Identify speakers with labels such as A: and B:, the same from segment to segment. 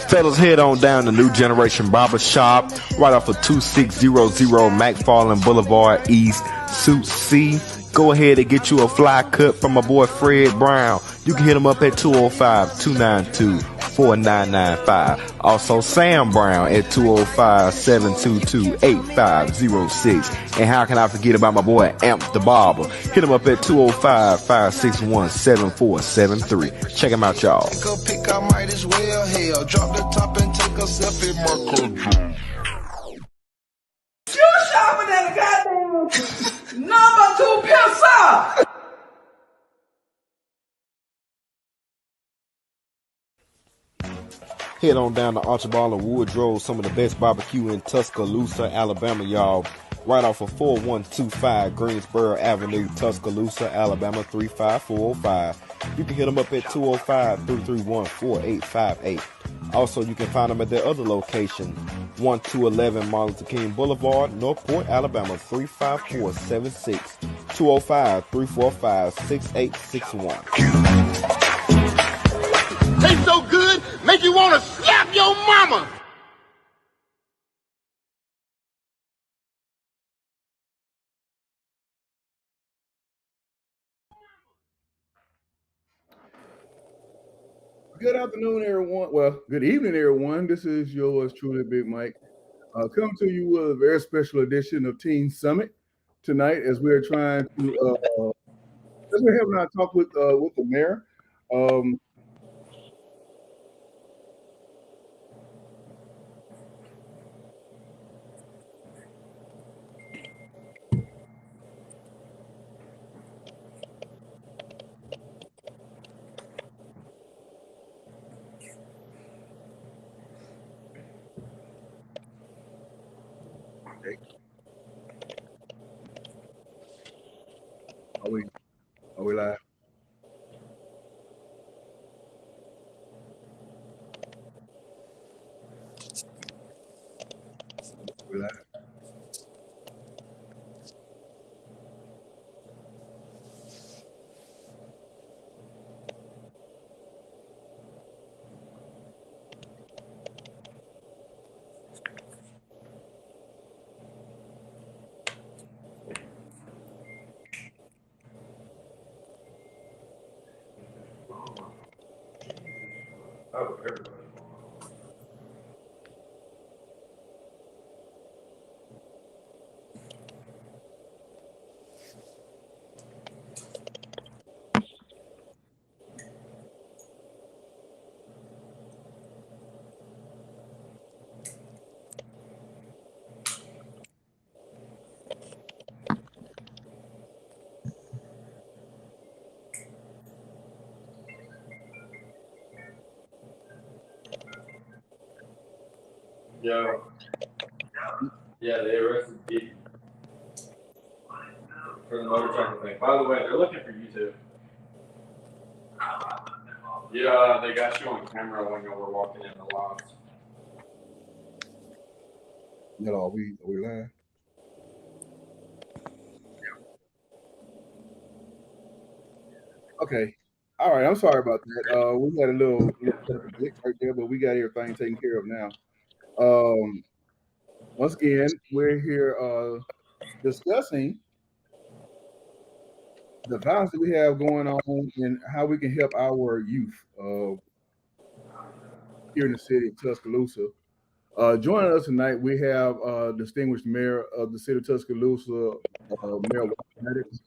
A: Fellas, head on down to New Generation Barber Shop, right off of 2600 McFarland Boulevard East, Suite C. Go ahead and get you a fly cut from my boy Fred Brown. You can hit him up at 205-292-4995. Also Sam Brown at 205-722-8506. And how can I forget about my boy Amp the Barber? Hit him up at 205-561-7473. Check him out, y'all.
B: I might as well hell. Drop the top and take a selfie, Marco.
C: You shopping at a goddamn number 2 pencil.
A: Head on down to Archibald and Woodrow, some of the best barbecue in Tuscaloosa, Alabama, y'all. Right off of 4125 Greensboro Avenue, Tuscaloosa, Alabama 35405. You can hit them up at 205-331-4858. Also, you can find them at their other location, 1211 Martin Luther King Boulevard, Northport, Alabama 35476. 205-345-6861.
D: Tastes so good, make you want to slap your mama.
E: Good afternoon, everyone. Well, good evening, everyone. This is yours truly, Big Mike. Coming to you with a very special edition of Teen Summit tonight, as we're trying to, as we're having our talk with the mayor. Are we live? We live?
F: Oh, everybody. Yeah, they arrested Diddy for the motorcycle thing. By the way, they're looking for you too. Yeah, they got you on camera when you were walking in the lobs.
E: No, are we live? Okay. All right. I'm sorry about that. We had a little glitch right there, but we got everything taken care of now. Once again, we're here discussing the violence that we have going on and how we can help our youth here in the city of Tuscaloosa. Joining us tonight, we have distinguished mayor of the city of Tuscaloosa, Mayor Maddox.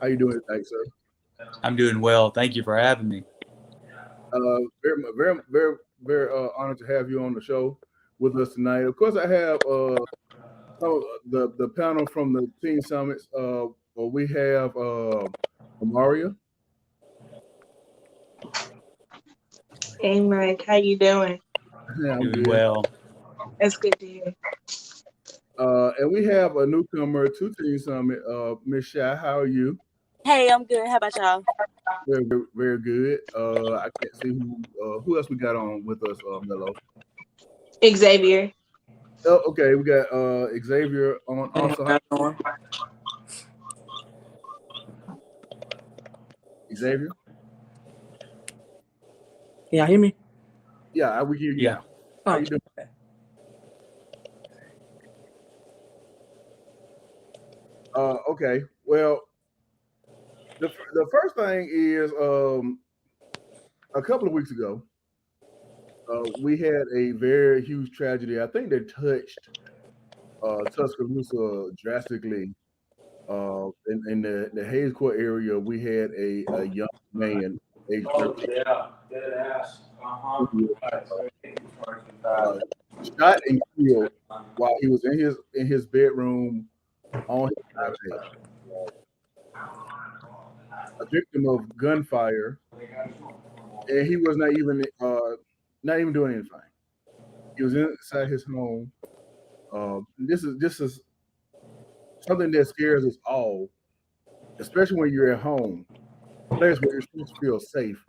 E: How you doing tonight, sir?
G: I'm doing well. Thank you for having me.
E: Very, very, very, very honored to have you on the show with us tonight. Of course, I have the panel from the Teen Summits. We have Amaria.
H: Hey, Mike, how you doing?
E: Yeah, I'm
G: Doing
E: good.
G: well.
H: That's good to hear.
E: And we have a newcomer to Teen Summit, Miss Shy. How are you?
I: Hey, I'm good. How about y'all?
E: Very, very good. I can't see who else we got on with us, Mello.
H: Xavier.
E: Oh, okay, we got Xavier on also. Xavier?
J: Can y'all hear me?
E: Yeah, we hear you
G: Yeah.
E: now. How you doing? Okay. Well, the first thing is a couple of weeks ago, we had a very huge tragedy. I think that touched Tuscaloosa drastically. In the Hayes Court area, we had a young man, age 13,
F: Yeah, dead ass.
E: who was shot and killed while he was in his bedroom on his iPad. A victim of gunfire, and he was not even doing anything. He was inside his home. This is something that scares us all, especially when you're at home, a place where you're supposed to feel safe,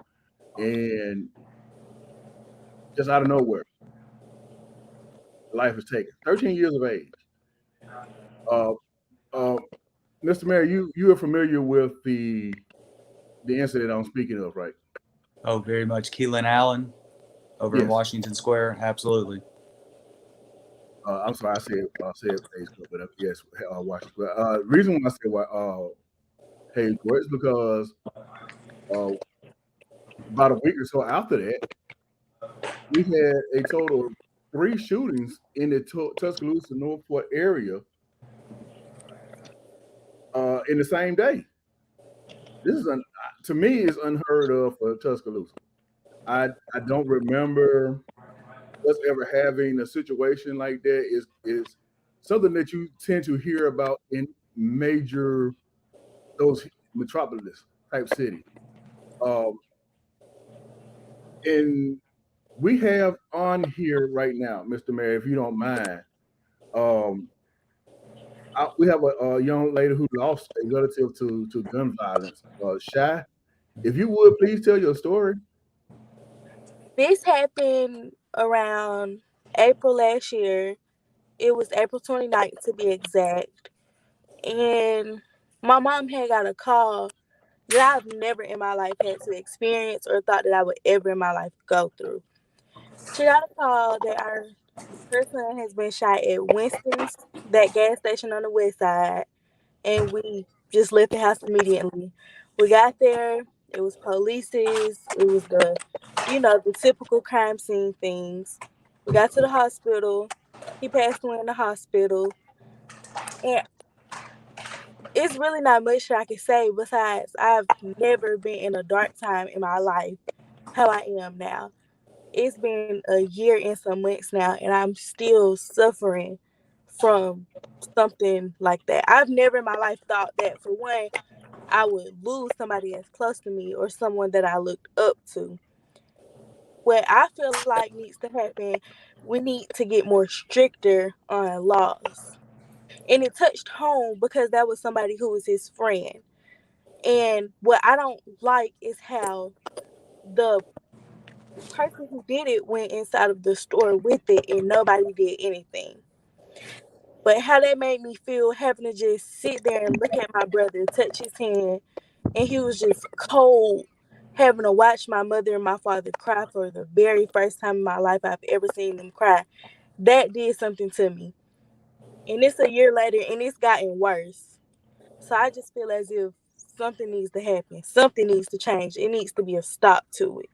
E: and just out of nowhere, life is taken. 13 years of age. Mr. Mayor, you are familiar with the incident I'm speaking of, right?
G: Oh, very much. Keelan Allen over in
E: Yes.
G: Washington Square. Absolutely.
E: I'm sorry, I said Facebook, but yes, Washington. Reason why I said Hayes Court is because about a week or so after that, we had a total of 3 shootings in the Tuscaloosa Northport area in the same day. This is to me is unheard of for Tuscaloosa. I don't remember us ever having a situation like that. Is something that you tend to hear about in major those metropolis type cities. And we have on here right now, Mr. Mayor, if you don't mind, we have a young lady who lost a relative to gun violence. Shy, if you would please tell your story.
I: This happened around April last year. It was April 29th to be exact. And my mom had got a call that I've never in my life had to experience or thought that I would ever in my life go through. She got a call that her son has been shot at Winston's, that gas station on the west side, and we just left the house immediately. We got there, it was polices, it was the typical crime scene things. We got to the hospital, he passed away in the hospital, and it's really not much that I can say besides I've never been in a dark time in my life how I am now. It's been a year and some months now, and I'm still suffering from something like that. I've never in my life thought that, for one, I would lose somebody as close to me or someone that I looked up to. What I feel like needs to happen, we need to get more stricter on laws. And it touched home because that was somebody who was his friend. And what I don't like is how the person who did it went inside of the store with it and nobody did anything. But how that made me feel having to just sit there and look at my brother, touch his hand, and he was just cold, having to watch my mother and my father cry for the very first time in my life I've ever seen them cry. That did something to me. And it's a year later and it's gotten worse. So I just feel as if something needs to happen. Something needs to change. It needs to be a stop to it.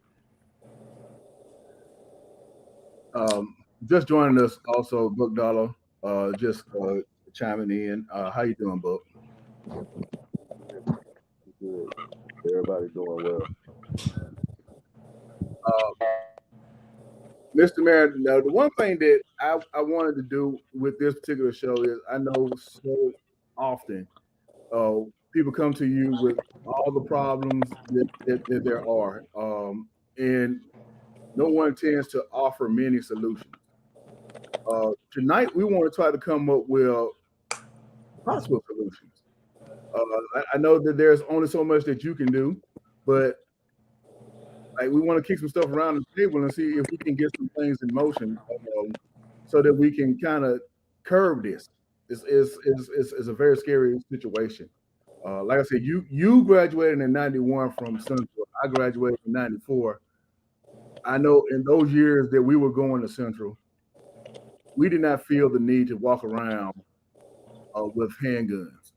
E: Just joining us also, Book Dollar, just chiming in. How you doing, Book? Good. Everybody doing well. Mr. Mayor, now the one thing that I wanted to do with this particular show is I know so often people come to you with all the problems that there are, and no one tends to offer many solutions. Tonight, we want to try to come up with possible solutions. I know that there's only so much that you can do, but we want to kick some stuff around the table and see if we can get some things in motion, so that we can kind of curb this. It's a very scary situation. Like I said, you graduated in '91 from Central. I graduated in '94. I know in those years that we were going to Central, we did not feel the need to walk around with handguns.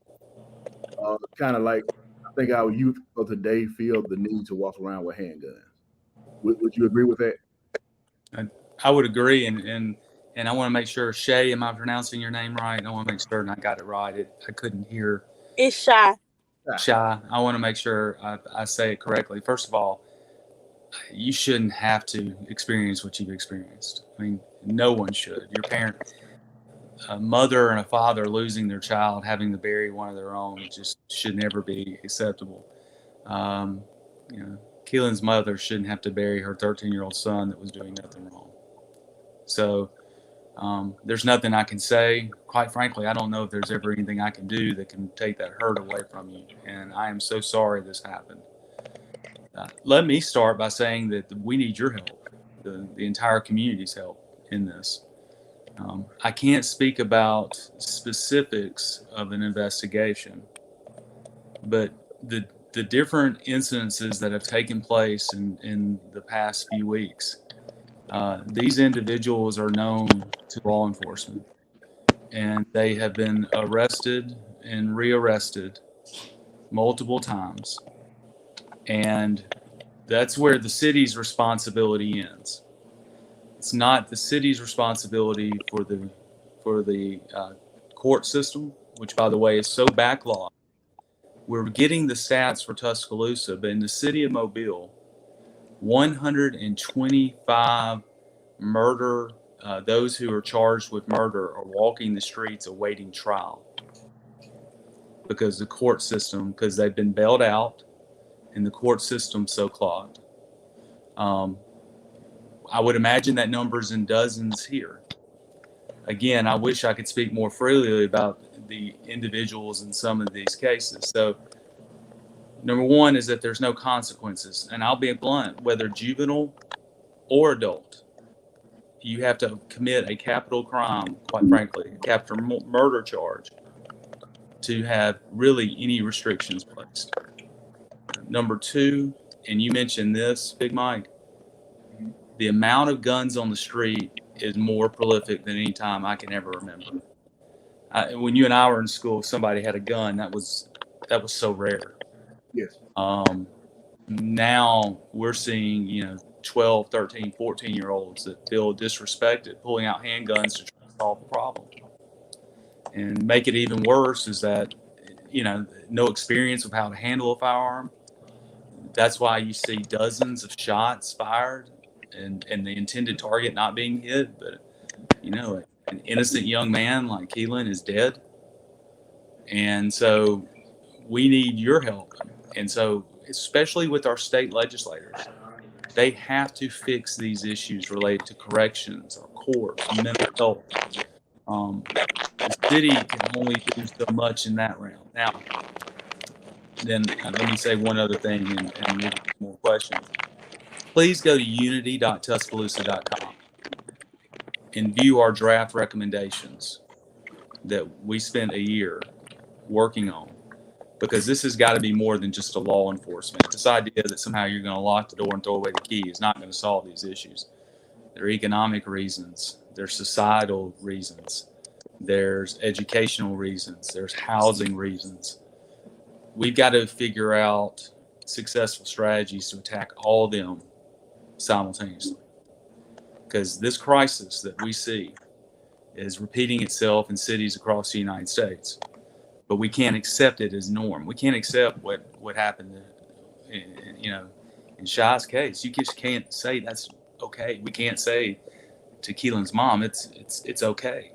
E: Kind of like I think our youth of today feel the need to walk around with handguns. Would you agree with that?
G: I would agree, and I want to make sure, Shay, am I pronouncing your name right? I want to make certain I got it right. I couldn't hear.
I: It's Shy.
G: Shy. I want to make sure I say it correctly. First of all, you shouldn't have to experience what you've experienced. I mean, no one should. Your parent, a mother and a father losing their child, having to bury one of their own, just should never be acceptable. Keelan's mother shouldn't have to bury her 13-year-old son that was doing nothing wrong. So there's nothing I can say. Quite frankly, I don't know if there's ever anything I can do that can take that hurt away from you. And I am so sorry this happened. Let me start by saying that we need your help, the entire community's help in this. I can't speak about specifics of an investigation, but the different incidences that have taken place in the past few weeks, these individuals are known to law enforcement, and they have been arrested and rearrested multiple times. And that's where the city's responsibility ends. It's not the city's responsibility for the court system, which, by the way, is so backlogged. We're getting the stats for Tuscaloosa, but in the city of Mobile, 125 murder, those who are charged with murder are walking the streets awaiting trial because the court system, because they've been bailed out and the court system so clogged. I would imagine that number's in dozens here. Again, I wish I could speak more freely about the individuals in some of these cases. So, number one is that there's no consequences. And I'll be blunt, whether juvenile or adult, you have to commit a capital crime, quite frankly, a capital murder charge to have really any restrictions placed. Number two, and you mentioned this, Big Mike, the amount of guns on the street is more prolific than any time I can ever remember. When you and I were in school, if somebody had a gun, that was so rare.
E: Yes.
G: Now we're seeing, 12, 13, 14-year-olds that feel disrespected, pulling out handguns to try to solve the problem. And make it even worse is that, no experience of how to handle a firearm. That's why you see dozens of shots fired and the intended target not being hit. But, an innocent young man like Keelan is dead. And so we need your help. And so, especially with our state legislators, they have to fix these issues related to corrections or courts, mental health. The city can only do so much in that realm. Now, then let me say one other thing and maybe more questions. Please go to unity.tuscaloosa.com and view our draft recommendations that we spent a year working on, because this has got to be more than just a law enforcement. This idea that somehow you're going to lock the door and throw away the key is not going to solve these issues. There are economic reasons, there's societal reasons, there's educational reasons, there's housing reasons. We've got to figure out successful strategies to attack all of them simultaneously, because this crisis that we see is repeating itself in cities across the United States, but we can't accept it as norm. We can't accept what happened in Shy's case. You just can't say that's okay. We can't say to Keelan's mom it's okay.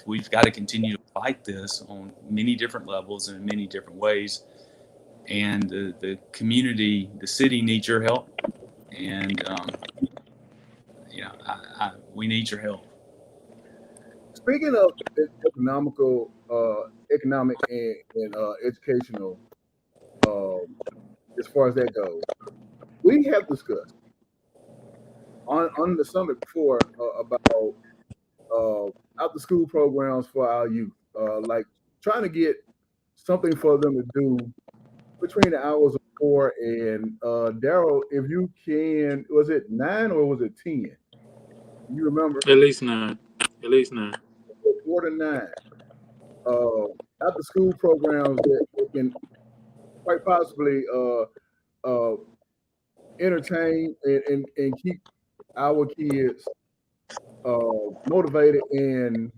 G: We've got to continue to fight this on many different levels and in many different ways. And the community, the city needs your help. And, we need your help.
E: Speaking of economic and educational, as far as that goes, we have discussed on the summit before about after school programs for our youth, like trying to get something for them to do between the hours of 4, and Daryl, if you can, was it 9 or was it 10? You remember?
J: At least 9. At least 9.
E: 4 to 9. After school programs that can quite possibly entertain and keep our kids motivated and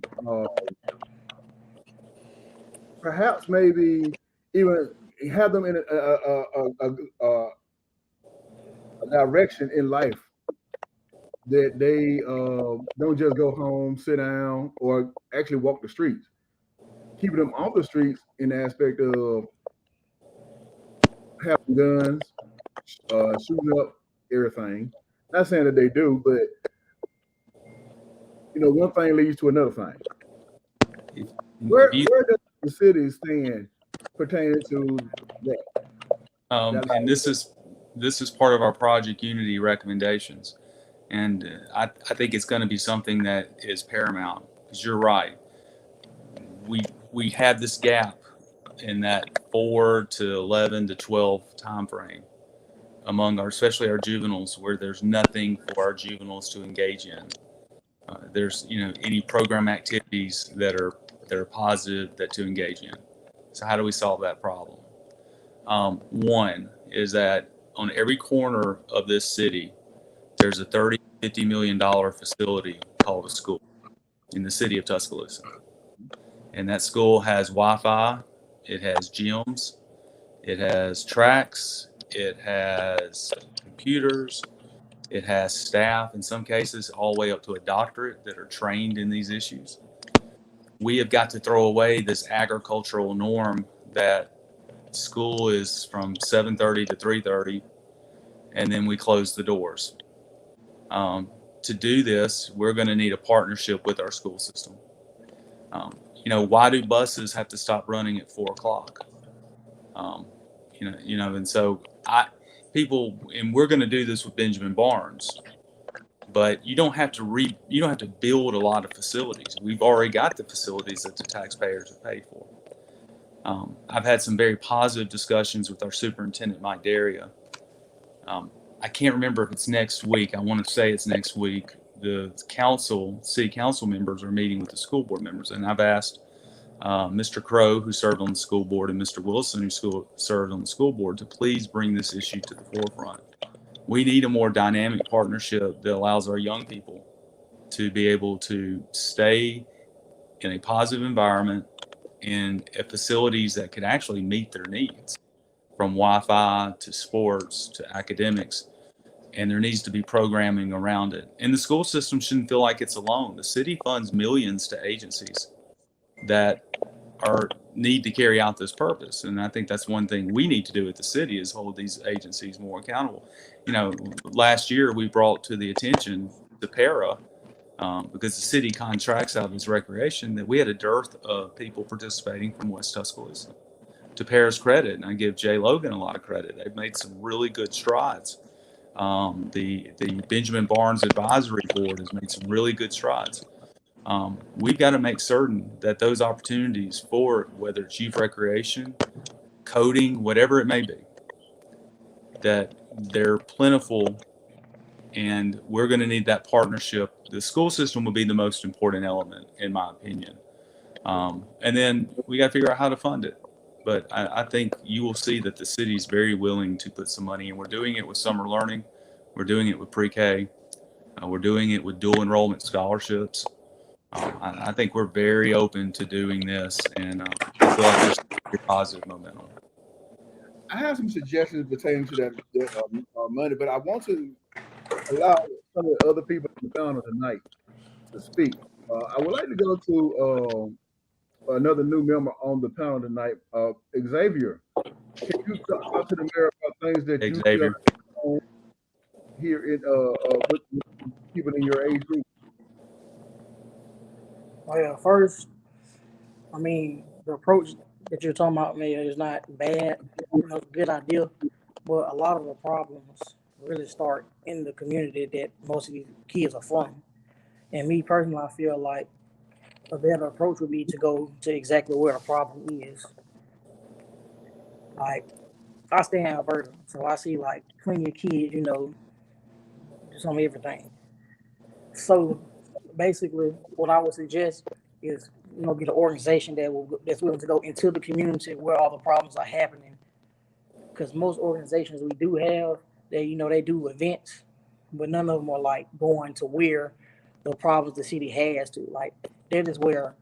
E: perhaps maybe even have them in a direction in life that they don't just go home, sit down, or actually walk the streets. Keeping them off the streets in the aspect of having guns, shooting up everything. Not saying that they do, but one thing leads to another thing. Where does the city stand pertaining to that?
G: And this is part of our Project Unity recommendations, and I think it's going to be something that is paramount, because you're right. We have this gap in that 4 to 11 to 12 time frame among especially our juveniles, where there's nothing for our juveniles to engage in. There's any program activities that are positive that to engage in. So how do we solve that problem? One is that on every corner of this city, there's a $30-50 million facility called a school in the city of Tuscaloosa. And that school has Wi-Fi, it has gyms, it has tracks, it has computers, it has staff, in some cases, all the way up to a doctorate that are trained in these issues. We have got to throw away this agricultural norm that school is from 7:30 to 3:30, and then we close the doors. To do this, we're going to need a partnership with our school system. Why do buses have to stop running at 4 o'clock? And so we're going to do this with Benjamin Barnes, but you don't have to build a lot of facilities. We've already got the facilities that the taxpayers have paid for. I've had some very positive discussions with our superintendent, Mike Daria. I can't remember if it's next week. I want to say it's next week. The city council members are meeting with the school board members, and I've asked Mr. Crow, who served on the school board, and Mr. Wilson, who served on the school board, to please bring this issue to the forefront. We need a more dynamic partnership that allows our young people to be able to stay in a positive environment and at facilities that could actually meet their needs, from Wi-Fi to sports to academics. And there needs to be programming around it. And the school system shouldn't feel like it's alone. The city funds millions to agencies that need to carry out this purpose. And I think that's one thing we need to do at the city, is hold these agencies more accountable. Last year we brought to the attention the para, because the city contracts out as recreation, that we had a dearth of people participating from West Tuscaloosa. To Para's credit, and I give Jay Logan a lot of credit, they've made some really good strides. The Benjamin Barnes Advisory Board has made some really good strides. We've got to make certain that those opportunities for, whether it's youth recreation, coding, whatever it may be, that they're plentiful, and we're going to need that partnership. The school system will be the most important element, in my opinion. And then we got to figure out how to fund it. But I think you will see that the city is very willing to put some money in. We're doing it with summer learning. We're doing it with pre-K. We're doing it with dual enrollment scholarships. I think we're very open to doing this, and I feel like there's very positive momentum.
E: I have some suggestions pertaining to that money, but I want to allow some of the other people in the panel tonight to speak. I would like to go to another new member on the panel tonight, Xavier. Can you talk to the mayor about things that
G: Xavier,
E: you here in with people in your age group?
K: Well, first, the approach that you're talking about, Mayor, is not bad. It's a good idea, but a lot of the problems really start in the community that most of these kids are from. And me personally, I feel like a better approach would be to go to exactly where the problem is. Like, I stay in Alberta, so I see like plenty of kids, just on everything. So basically, what I would suggest is, get an organization that's willing to go into the community where all the problems are happening. Because most organizations we do have, they do events, but none of them are like going to where the problems the city has to. Like that is where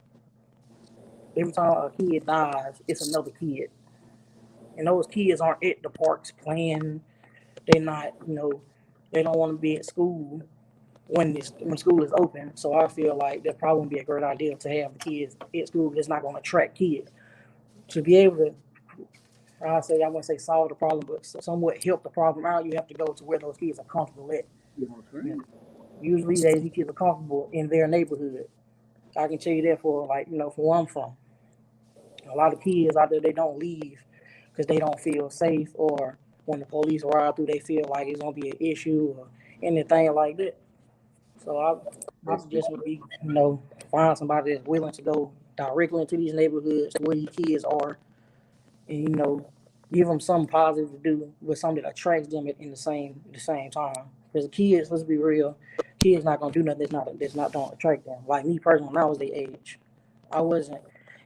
K: every time a kid dies, it's another kid, and those kids aren't at the parks playing. They're not, they don't want to be at school when school is open. So I feel like that probably would be a great idea to have the kids at school. It's not going to attract kids. To be able to, I wouldn't say solve the problem, but somewhat help the problem out, you have to go to where those kids are comfortable at. Usually these kids are comfortable in their neighborhood. I can tell you that for for where I'm from. A lot of kids out there, they don't leave because they don't feel safe, or when the police ride through, they feel like it's going to be an issue or anything like that. So my suggestion would be, find somebody that's willing to go directly into these neighborhoods where these kids are, and give them something positive to do with something that attracts them in the same time. Because the kids, let's be real, kids not gonna do nothing that's not gonna attract them. Like me personally, when I was their age, I wasn't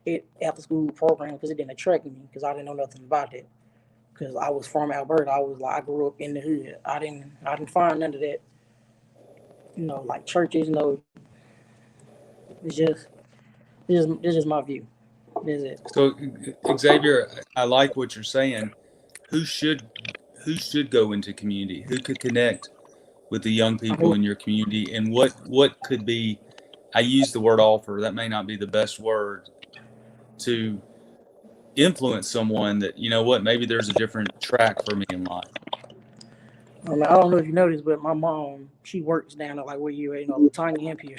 K: at after school program because it didn't attract me because I didn't know nothing about it. Because I was from Alberta, I grew up in the hood. I didn't find none of that. Like churches, it's just my view. That's it.
G: So Xavier, I like what you're saying. Who should go into community? Who could connect with the young people in your community? And what could be, I use the word offer, that may not be the best word, to influence someone that, maybe there's a different track for me in life.
K: I don't know if you noticed, but my mom, she works down there like where you at, Latanya Empire.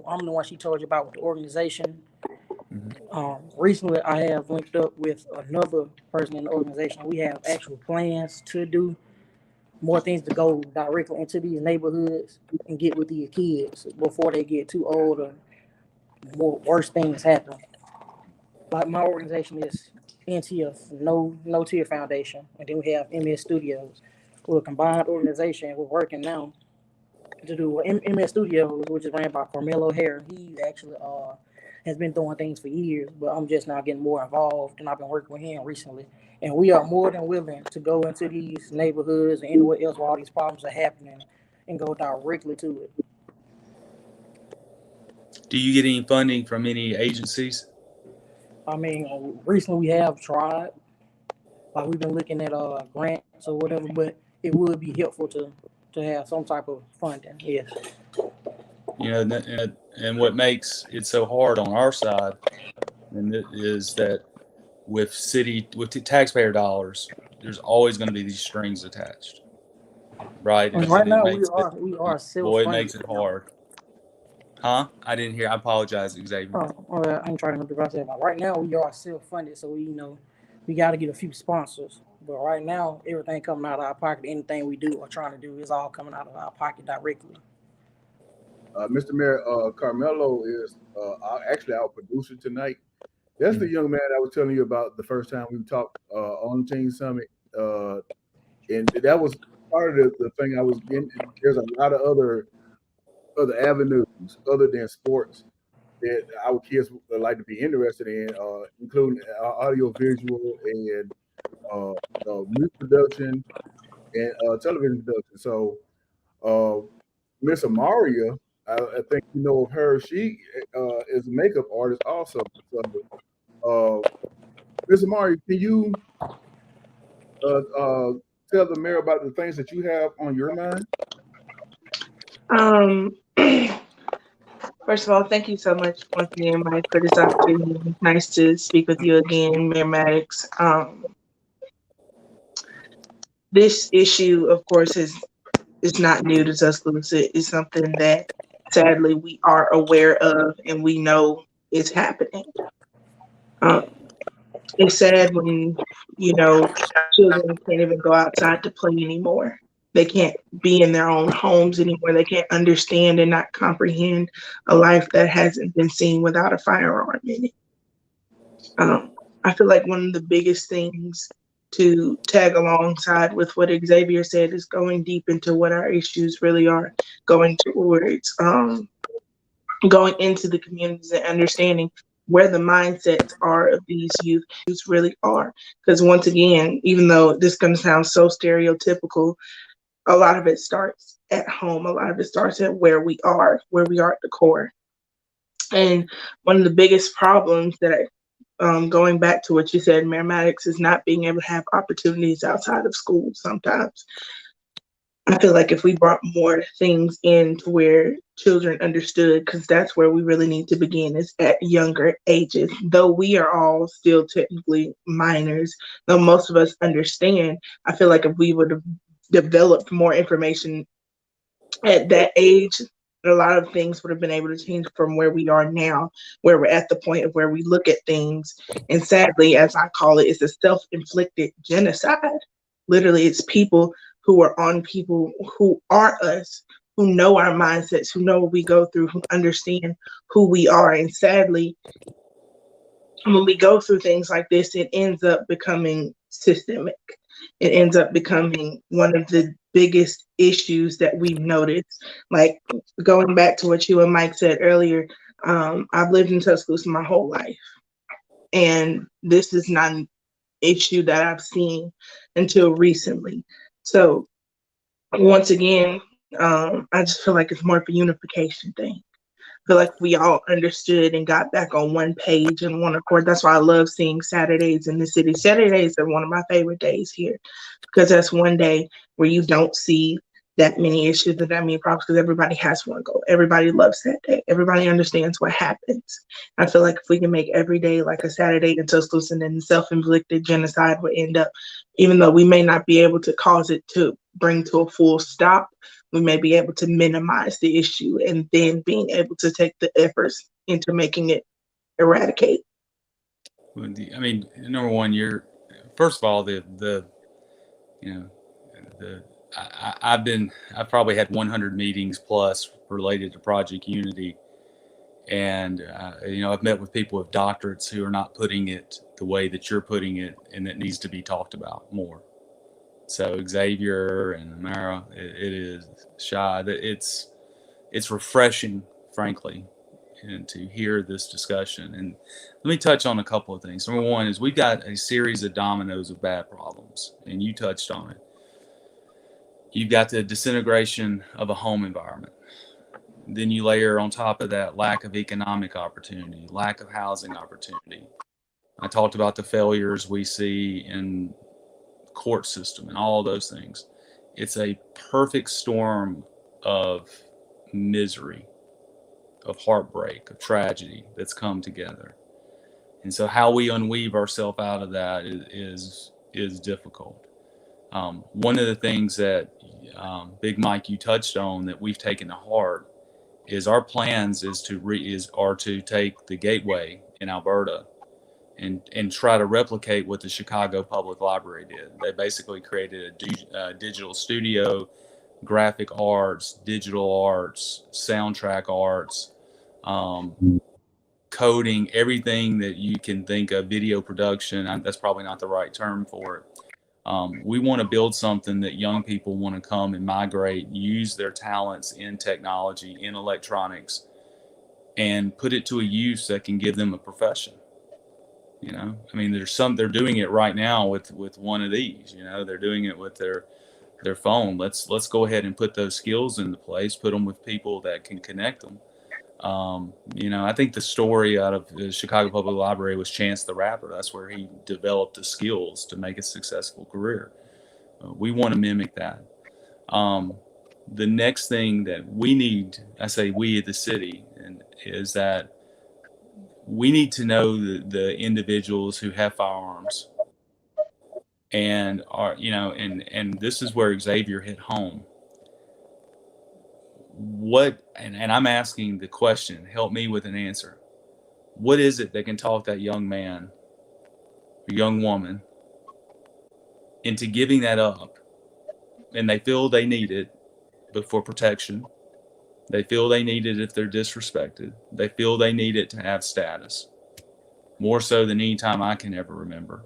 K: I'm the one she told you about with the organization. Recently, I have linked up with another person in the organization. We have actual plans to do more things to go directly into these neighborhoods and get with these kids before they get too old or worse things happen. Like my organization is NTF, No Tear Foundation, and then we have MS Studios. We're a combined organization. We're working now to do MS Studios, which is ran by Carmelo Hare. He actually has been doing things for years, but I'm just now getting more involved, and I've been working with him recently. And we are more than willing to go into these neighborhoods and anywhere else where all these problems are happening and go directly to it.
G: Do you get any funding from any agencies?
K: Recently we have tried. Like we've been looking at grants or whatever, but it would be helpful to have some type of funding. Yes.
G: And what makes it so hard on our side, and it is that with taxpayer dollars, there's always going to be these strings attached, right?
K: And right now we are self-funded.
G: It makes it hard. Huh? I didn't hear. I apologize, Xavier.
K: I'm trying to remember that. Right now we are self-funded, so we got to get a few sponsors. But right now, everything coming out of our pocket, anything we do or trying to do is all coming out of our pocket directly.
E: Mr. Mayor, Carmelo is actually our producer tonight. That's the young man I was telling you about the first time we talked on Teen Summit. And that was part of the thing I was getting. There's a lot of other avenues other than sports that our kids would like to be interested in, including audio visual and music production and television production. So Miss Amaria, I think you know of her. She is a makeup artist also. So Miss Amaria, can you tell the mayor about the things that you have on your mind?
H: First of all, thank you so much once again, Mike, for this opportunity. It's nice to speak with you again, Mayor Maddox. This issue, of course, is not new to Tuscaloosa. It's something that sadly we are aware of and we know is happening. It's sad when, children can't even go outside to play anymore. They can't be in their own homes anymore. They can't understand and not comprehend a life that hasn't been seen without a firearm in it. I feel like one of the biggest things to tag alongside with what Xavier said, is going deep into what our issues really are, going towards going into the communities and understanding where the mindsets are of these youth really are. Because once again, even though this is going to sound so stereotypical, a lot of it starts at home. A lot of it starts at where we are at the core. And one of the biggest problems that going back to what you said, Mayor Maddox, is not being able to have opportunities outside of school sometimes. I feel like if we brought more things in to where children understood, because that's where we really need to begin, is at younger ages. Though we are all still technically minors, though most of us understand, I feel like if we would have developed more information at that age, a lot of things would have been able to change from where we are now, where we're at the point of where we look at things. And sadly, as I call it, it's a self-inflicted genocide. Literally, it's people who are on people who are us, who know our mindsets, who know what we go through, who understand who we are. And sadly, when we go through things like this, it ends up becoming systemic. It ends up becoming one of the biggest issues that we've noticed. Like, going back to what you and Mike said earlier, I've lived in Tuscaloosa my whole life. And this is not an issue that I've seen until recently. So once again, I just feel like it's more of a unification thing. I feel like we all understood and got back on one page and one accord. That's why I love seeing Saturdays in the city. Saturdays are one of my favorite days here, because that's one day where you don't see that many issues and that many problems, because everybody has one goal. Everybody loves that day. Everybody understands what happens. I feel like if we can make every day like a Saturday in Tuscaloosa, then the self-inflicted genocide would end up, even though we may not be able to cause it to bring to a full stop, we may be able to minimize the issue and then being able to take the efforts into making it eradicate.
G: I mean, number one, first of all, I've probably had 100 meetings plus related to Project Unity. And, I've met with people with doctorates who are not putting it the way that you're putting it, and it needs to be talked about more. So Xavier and Amara, it is Shad. It's refreshing, frankly, and to hear this discussion. And let me touch on a couple of things. Number one is we've got a series of dominoes of bad problems, and you touched on it. You've got the disintegration of a home environment. Then you layer on top of that lack of economic opportunity, lack of housing opportunity. I talked about the failures we see in court system and all of those things. It's a perfect storm of misery, of heartbreak, of tragedy that's come together. And so how we unweave ourselves out of that is difficult. One of the things that Big Mike, you touched on that we've taken to heart is our plans are to take the Gateway in Alberta and try to replicate what the Chicago Public Library did. They basically created a digital studio, graphic arts, digital arts, soundtrack arts, coding, everything that you can think of, video production. That's probably not the right term for it. We want to build something that young people want to come and migrate, use their talents in technology, in electronics, and put it to a use that can give them a profession. I mean, they're doing it right now with one of these. They're doing it with their phone. Let's go ahead and put those skills into place, put them with people that can connect them. I think the story out of the Chicago Public Library was Chance the Rapper. That's where he developed the skills to make a successful career. We want to mimic that. The next thing that we need, I say we at the city, is that we need to know the individuals who have firearms and are, and this is where Xavier hit home. And I'm asking the question, help me with an answer. What is it that can talk that young man or young woman into giving that up? And they feel they need it, but for protection. They feel they need it if they're disrespected. They feel they need it to have status, more so than any time I can ever remember.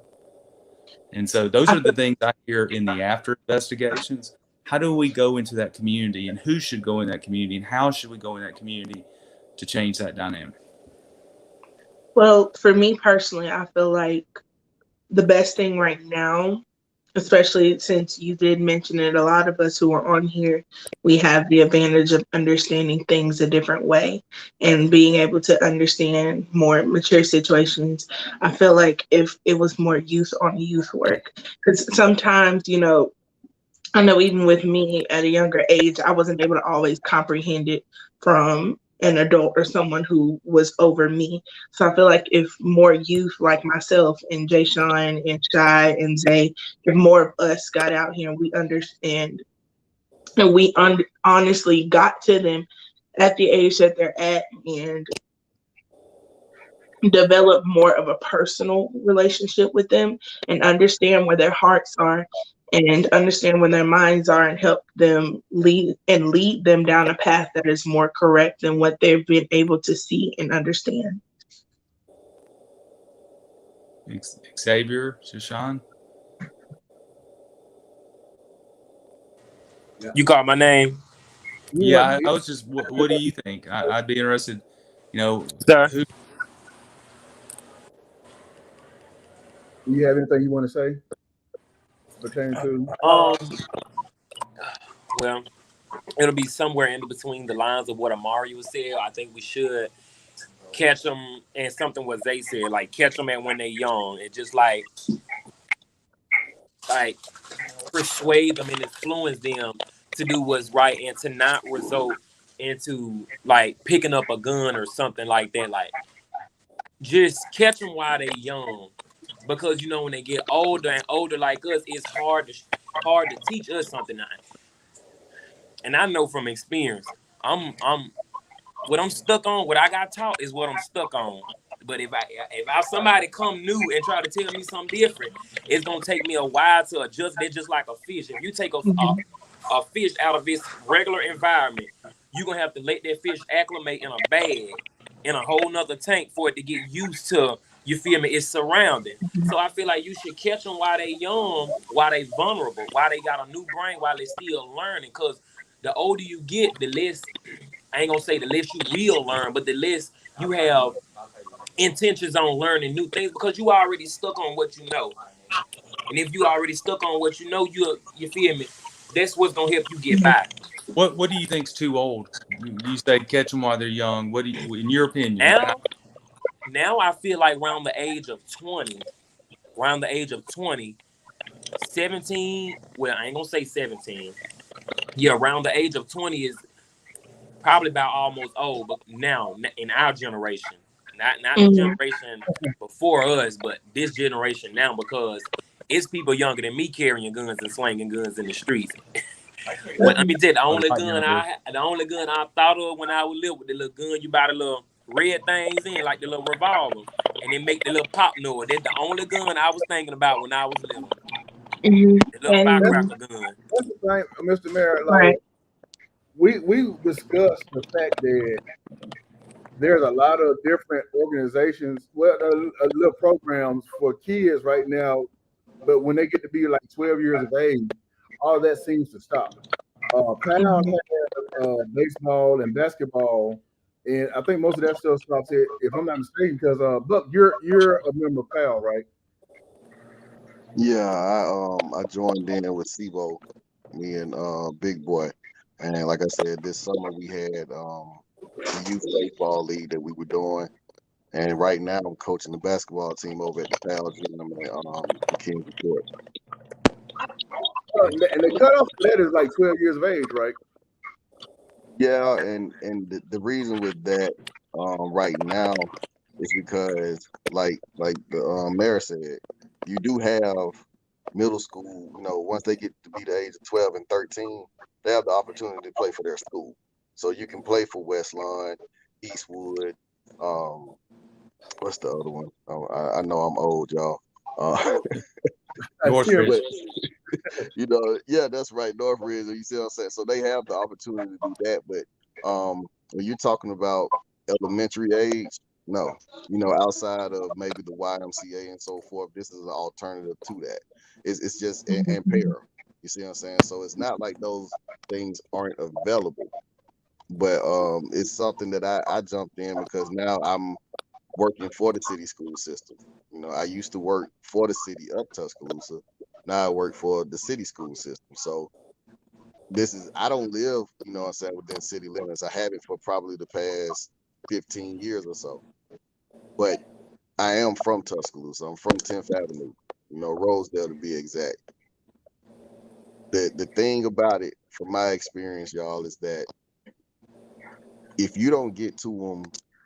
G: And so those are the things I hear in the after investigations. How do we go into that community, and who should go in that community, and how should we go in that community to change that dynamic?
H: Well, for me personally, I feel like the best thing right now, especially since you did mention it, a lot of us who are on here, we have the advantage of understanding things a different way and being able to understand more mature situations. I feel like if it was more youth on youth work, because sometimes, I know even with me at a younger age, I wasn't able to always comprehend it from an adult or someone who was over me. So I feel like if more youth like myself and Jay Sean and Shy and Zay, if more of us got out here and we understand and we honestly got to them at the age that they're at and develop more of a personal relationship with them and understand where their hearts are and understand where their minds are and help them lead them down a path that is more correct than what they've been able to see and understand.
G: Xavier, Shashan?
L: You called my name?
G: Yeah, I was just, what do you think? I'd be interested,
L: Sir?
G: who.
E: Do you have anything you want to say pertaining to?
L: Well, it'll be somewhere in between the lines of what Amari was saying. I think we should catch them, and something what Zay said, like catch them at when they're young, and just like persuade them and influence them to do what's right and to not result into like picking up a gun or something like that. Like just catch them while they're young, because when they get older and older like us, it's hard to teach us something now. And I know from experience, what I'm stuck on, what I got taught is what I'm stuck on. But if somebody come new and try to tell me something different, it's gonna take me a while to adjust. They're just like a fish. If you take a fish out of its regular environment, you're gonna have to let that fish acclimate in a bag, in a whole nother tank for it to get used to, you feel me, its surrounding. So I feel like you should catch them while they young, while they vulnerable, while they got a new brain, while they still learning. Because the older you get, the less, I ain't gonna say the less you will learn, but the less you have intentions on learning new things, because you already stuck on what you know. And if you already stuck on what you know, you feel me, that's what's gonna help you get by.
G: What do you think's too old? You say catch them while they're young. What do you, in your opinion?
L: Now I feel like around the age of 20, 17, well, I ain't gonna say 17. Yeah, around the age of 20 is probably about almost old, but now in our generation, not the generation before us, but this generation now, because it's people younger than me carrying guns and slinging guns in the streets. But let me tell you, the only gun I thought of when I was little, with the little gun you buy the little red things in, like the little revolver, and they make the little pop noise. That's the only gun I was thinking about when I was little. The little firecracker gun.
E: That's the thing, Mr. Mayor. Like, we discussed the fact that there's a lot of different organizations, little programs for kids right now, but when they get to be like 12 years of age, all that seems to stop. PAL had baseball and basketball, and I think most of that stuff stops here, if I'm not mistaken, because Buck, you're a member of PAL, right?
M: Yeah, I joined in with SIBO, me and Big Boy, and like I said, this summer we had the youth baseball league that we were doing, and right now I'm coaching the basketball team over at the PAL gym at Kings Court.
E: And the cutoff for that is like 12 years of age, right?
M: Yeah, and the reason with that right now is because like the mayor said, you do have middle school, once they get to be the age of 12 and 13, they have the opportunity to play for their school. So you can play for West Lawn, Eastwood, what's the other one? I know I'm old, y'all. Northridge. Yeah, that's right, Northridge. You see what I'm saying? So they have the opportunity to do that, but when you're talking about elementary age, no, outside of maybe the YMCA and so forth, this is an alternative to that. It's just and pair. You see what I'm saying? So it's not like those things aren't available, but it's something that I jumped in because now I'm working for the city school system. You know, I used to work for the city of Tuscaloosa. Now I work for the city school system. So I don't live, you know what I'm saying, within city limits. I haven't for probably the past 15 years or so. But I am from Tuscaloosa. I'm from 10th Avenue, you know, Rosedale to be exact. The thing about it, from my experience, y'all, is that if you don't get to them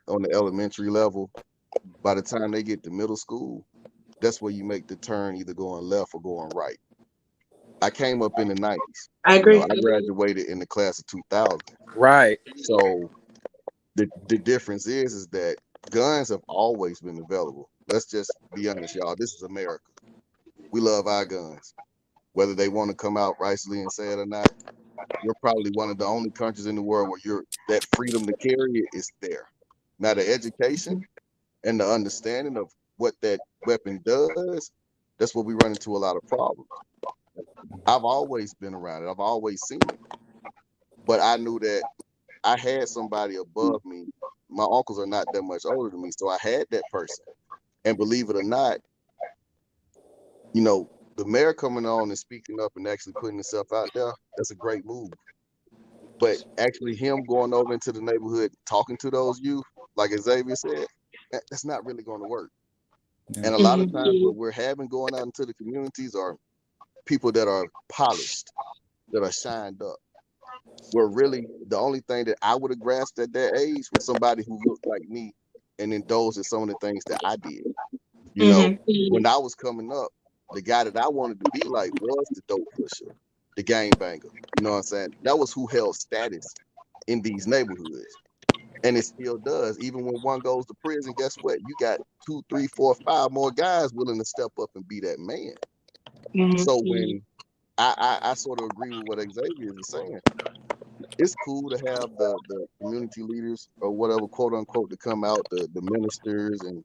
M: on the elementary level, by the time they get to middle school, that's where you make the turn, either going left or going right. I came up in the 90s.
H: I agree.
M: You know, I graduated in the class of 2000.
L: Right.
M: So the difference is that guns have always been available. Let's just be honest, y'all. This is America. We love our guns. Whether they want to come out rightfully and say it or not, we're probably one of the only countries in the world where that freedom to carry it is there. Now the education and the understanding of what that weapon does, that's where we run into a lot of problems. I've always been around it. I've always seen it. But I knew that I had somebody above me. My uncles are not that much older than me, so I had that person. And believe it or not, you know, the mayor coming on and speaking up and actually putting himself out there, that's a great move. But actually him going over into the neighborhood, talking to those youth, like Xavier said, that's not really going to work.
G: Yeah.
M: And a lot of times what we're having going out into the communities are people that are polished, that are shined up. Where really the only thing that I would have grasped at that age was somebody who looked like me and indulged in some of the things that I did. You know, when I was coming up, the guy that I wanted to be like was the dope pusher, the gangbanger. You know what I'm saying? That was who held status in these neighborhoods. And it still does. Even when one goes to prison, guess what? You got 2, 3, 4, 5 more guys willing to step up and be that man. So when I sort of agree with what Xavier is saying, it's cool to have the community leaders or whatever, quote unquote, to come out, the ministers and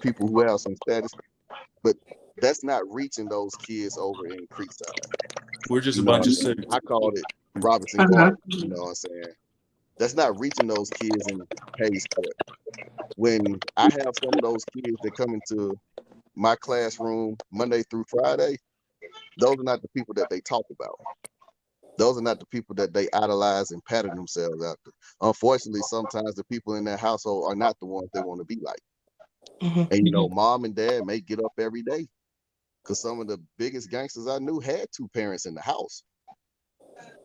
M: people who have some status, but that's not reaching those kids over in Creekside.
G: We're just
M: You
G: a
M: know,
G: bunch of suits.
M: I called it Robinson Garden. You know what I'm saying? That's not reaching those kids in Hayes Court. When I have some of those kids that come into my classroom Monday through Friday, those are not the people that they talk about. Those are not the people that they idolize and pattern themselves after. Unfortunately, sometimes the people in their household are not the ones they want to be like. And you know, mom and dad may get up every day because some of the biggest gangsters I knew had 2 parents in the house.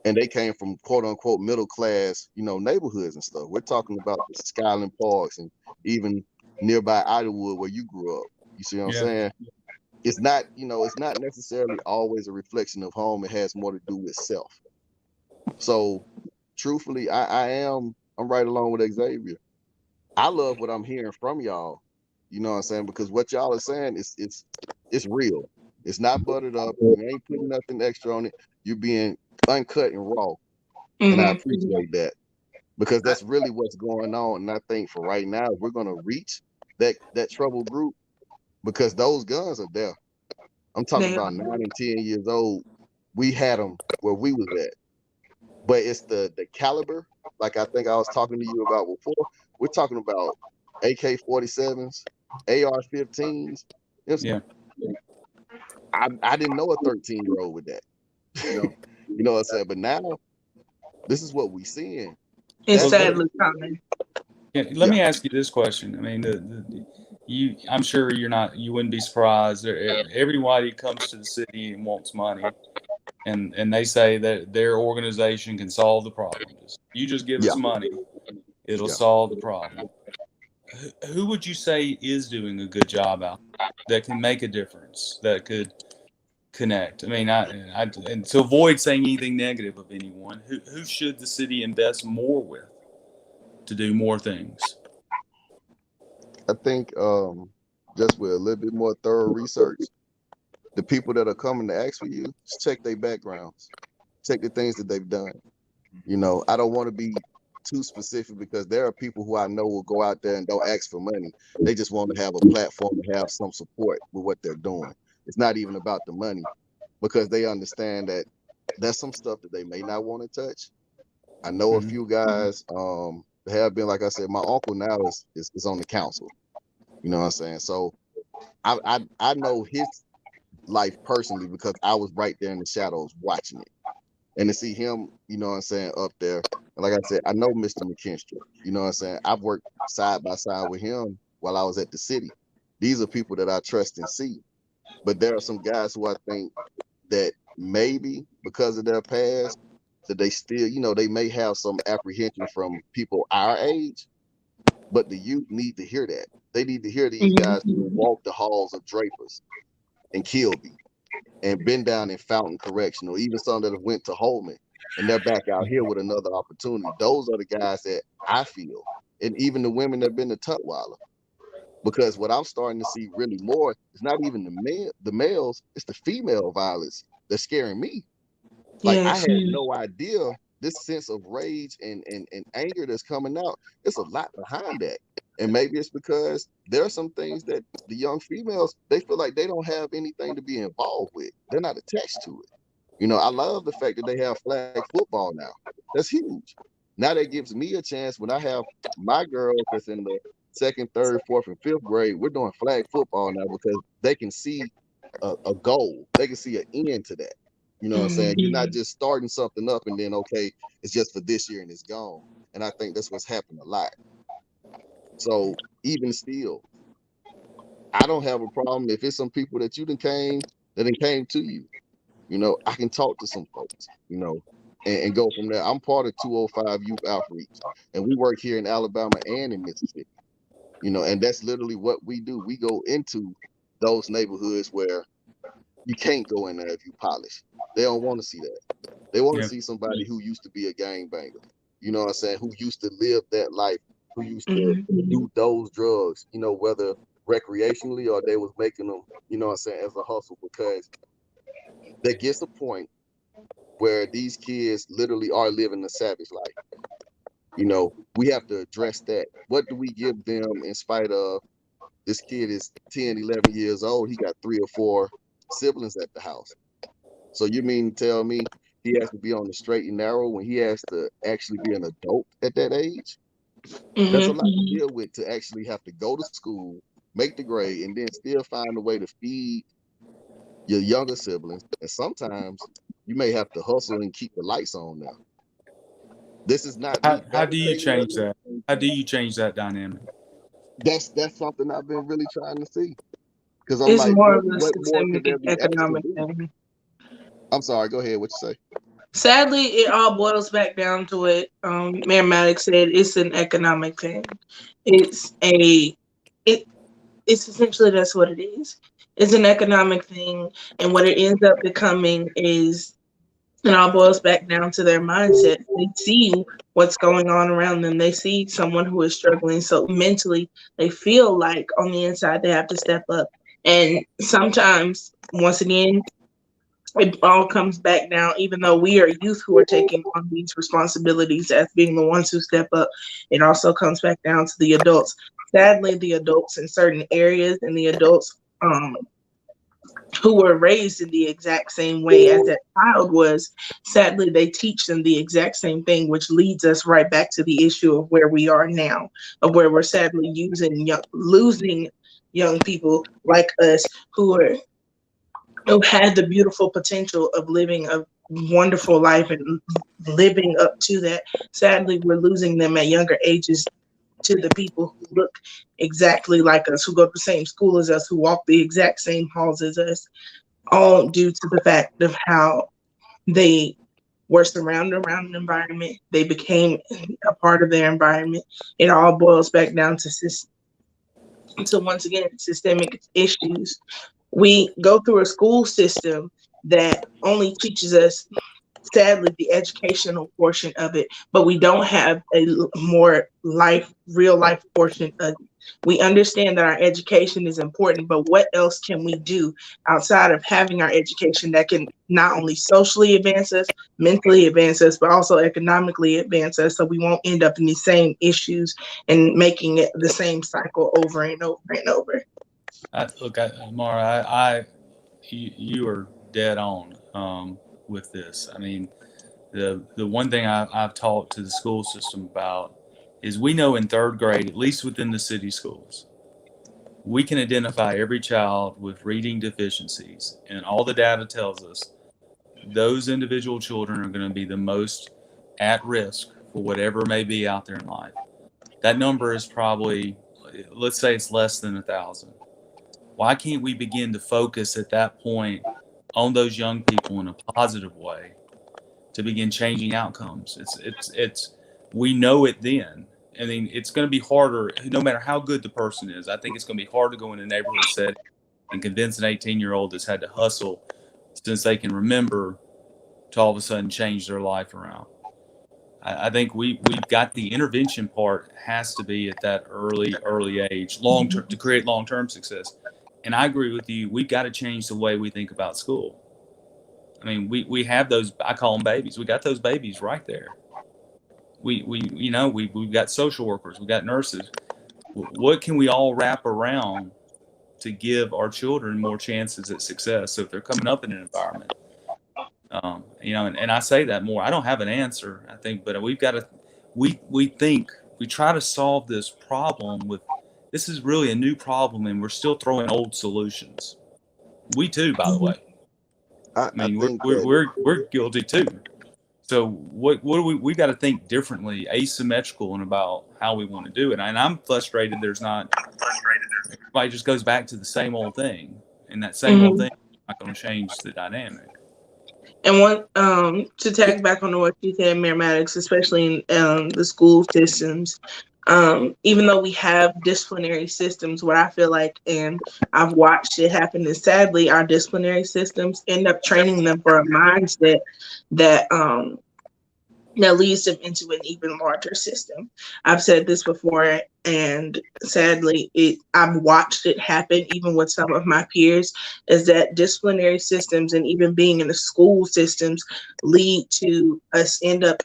M: And they came from quote unquote middle class, you know, neighborhoods and stuff. We're talking about the Skyland Parks and even nearby Idlewood where you grew up. You see what I'm saying? It's not, you know, it's not necessarily always a reflection of home. It has more to do with self. So truthfully, I'm right along with Xavier. I love what I'm hearing from y'all. You know what I'm saying? Because what y'all are saying is it's real. It's not buttered up. You ain't putting nothing extra on it. You're being uncut and raw. And I appreciate that. Because that's really what's going on. And I think for right now, we're gonna reach that trouble group because those guns are there. I'm talking about 9 and 10 years old. We had them where we was at. But it's the caliber, like I think I was talking to you about before. We're talking about AK-47s, AR-15s.
G: Yeah.
M: I didn't know a 13-year-old with that. You know what I'm saying? But now, this is what we're seeing.
H: It's sadly common.
G: Yeah, let me ask you this question. I mean, I'm sure you wouldn't be surprised. Everybody comes to the city and wants money. And they say that their organization can solve the problem. You just give us money, it'll solve the problem. Who would you say is doing a good job out there that can make a difference, that could connect? I mean, and to avoid saying anything negative of anyone, who should the city invest more with to do more things?
M: I think just with a little bit more thorough research, the people that are coming to ask for you, just check their backgrounds, check the things that they've done. You know, I don't want to be too specific because there are people who I know will go out there and don't ask for money. They just want to have a platform to have some support with what they're doing. It's not even about the money because they understand that there's some stuff that they may not want to touch. I know a few guys have been, like I said, my uncle now is on the council. You know what I'm saying? So I know his life personally because I was right there in the shadows watching it. And to see him, you know what I'm saying, up there. And like I said, I know Mr. McKinstry. You know what I'm saying? I've worked side by side with him while I was at the city. These are people that I trust and see. But there are some guys who I think that maybe because of their past, that they still, you know, they may have some apprehension from people our age, but the youth need to hear that. They need to hear these guys who walk the halls of Drapers and Kilby and been down in Fountain Correctional, even some that have went to Holman, and they're back out here with another opportunity. Those are the guys that I feel, and even the women that have been to Tutwiler. Because what I'm starting to see really more is not even the males, it's the female violence that's scaring me. Like I had no idea this sense of rage and anger that's coming out. There's a lot behind that. And maybe it's because there are some things that the young females, they feel like they don't have anything to be involved with. They're not attached to it. You know, I love the fact that they have flag football now. That's huge. Now that gives me a chance when I have my girls that's in the 2nd, 3rd, 4th, and 5th grade, we're doing flag football now because they can see a goal. They can see an end to that. You know what I'm saying? You're not just starting something up and then, okay, it's just for this year and it's gone. And I think that's what's happened a lot. So even still, I don't have a problem if it's some people that came to you. You know, I can talk to some folks, you know, and go from there. I'm part of 205 Youth Outreach, and we work here in Alabama and in Mississippi. You know, and that's literally what we do. We go into those neighborhoods where you can't go in there if you polish. They don't want to see that. They want to see somebody who used to be a gangbanger. You know what I'm saying? Who used to live that life, who used to do those drugs, you know, whether recreationally or they was making them, you know what I'm saying, as a hustle, because there gets a point where these kids literally are living a savage life. You know, we have to address that. What do we give them in spite of this kid is 10, 11 years old. He got 3 or 4 siblings at the house. So you mean to tell me he has to be on the straight and narrow when he has to actually be an adult at that age? That's a lot to deal with, to actually have to go to school, make the grade, and then still find a way to feed your younger siblings. And sometimes you may have to hustle and keep the lights on now. This is not me.
G: How do you change that? How do you change that dynamic?
M: That's something I've been really trying to see. Because I'm
H: It's
M: like,
H: more
M: what
H: of a
M: more could
H: systemic
M: there
H: and
M: be asked to
H: economic
M: do?
H: thing.
M: I'm sorry, go ahead. What you say?
H: Sadly, it all boils back down to what Mayor Maddox said. It's an economic thing. It's essentially that's what it is. It's an economic thing, and what it ends up becoming is it all boils back down to their mindset. They see what's going on around them. They see someone who is struggling, so mentally they feel like on the inside they have to step up. And sometimes, once again, it all comes back down, even though we are youth who are taking on these responsibilities as being the ones who step up, it also comes back down to the adults. Sadly, the adults in certain areas and the adults who were raised in the exact same way as that child was, sadly, they teach them the exact same thing, which leads us right back to the issue of where we are now, of where we're sadly losing young people like us who had the beautiful potential of living a wonderful life and living up to that. Sadly, we're losing them at younger ages to the people who look exactly like us, who go to the same school as us, who walk the exact same halls as us, all due to the fact of how they were surrounded around an environment. They became a part of their environment. It all boils back down to once again, systemic issues. We go through a school system that only teaches us, sadly, the educational portion of it, but we don't have a more real life portion of it. We understand that our education is important, but what else can we do outside of having our education that can not only socially advance us, mentally advance us, but also economically advance us, so we won't end up in these same issues and making it the same cycle over and over and over.
G: Look, Mara, you are dead on with this. I mean, the one thing I've talked to the school system about is we know in third grade, at least within the city schools, we can identify every child with reading deficiencies, and all the data tells us those individual children are going to be the most at risk for whatever may be out there in life. That number is probably, let's say it's less than 1,000. Why can't we begin to focus at that point on those young people in a positive way to begin changing outcomes? We know it then. I mean, it's going to be harder, no matter how good the person is. I think it's going to be hard to go in a neighborhood setting and convince an 18-year-old that's had to hustle since they can remember to all of a sudden change their life around. I think we've got the intervention part has to be at that early age, long term, to create long-term success. And I agree with you. We've got to change the way we think about school. I mean, we have those, I call them babies. We got those babies right there. We've got social workers, we've got nurses. What can we all wrap around to give our children more chances at success? So if they're coming up in an environment, and I say that more, I don't have an answer, I think, but we've got to, we try to solve this problem with, this is really a new problem and we're still throwing old solutions. We too, by the way. I mean, we're guilty too. So what do we got to think differently, asymmetrical, and about how we want to do it. And I'm frustrated. Everybody just goes back to the same old thing, and that same old thing is not going to change the dynamic.
H: And to tag back on what you said, Mayor Maddox, especially in the school systems, even though we have disciplinary systems, what I feel like, and I've watched it happen, is sadly our disciplinary systems end up training them for a mindset that leads them into an even larger system. I've said this before, and sadly, I've watched it happen even with some of my peers, is that disciplinary systems and even being in the school systems lead us into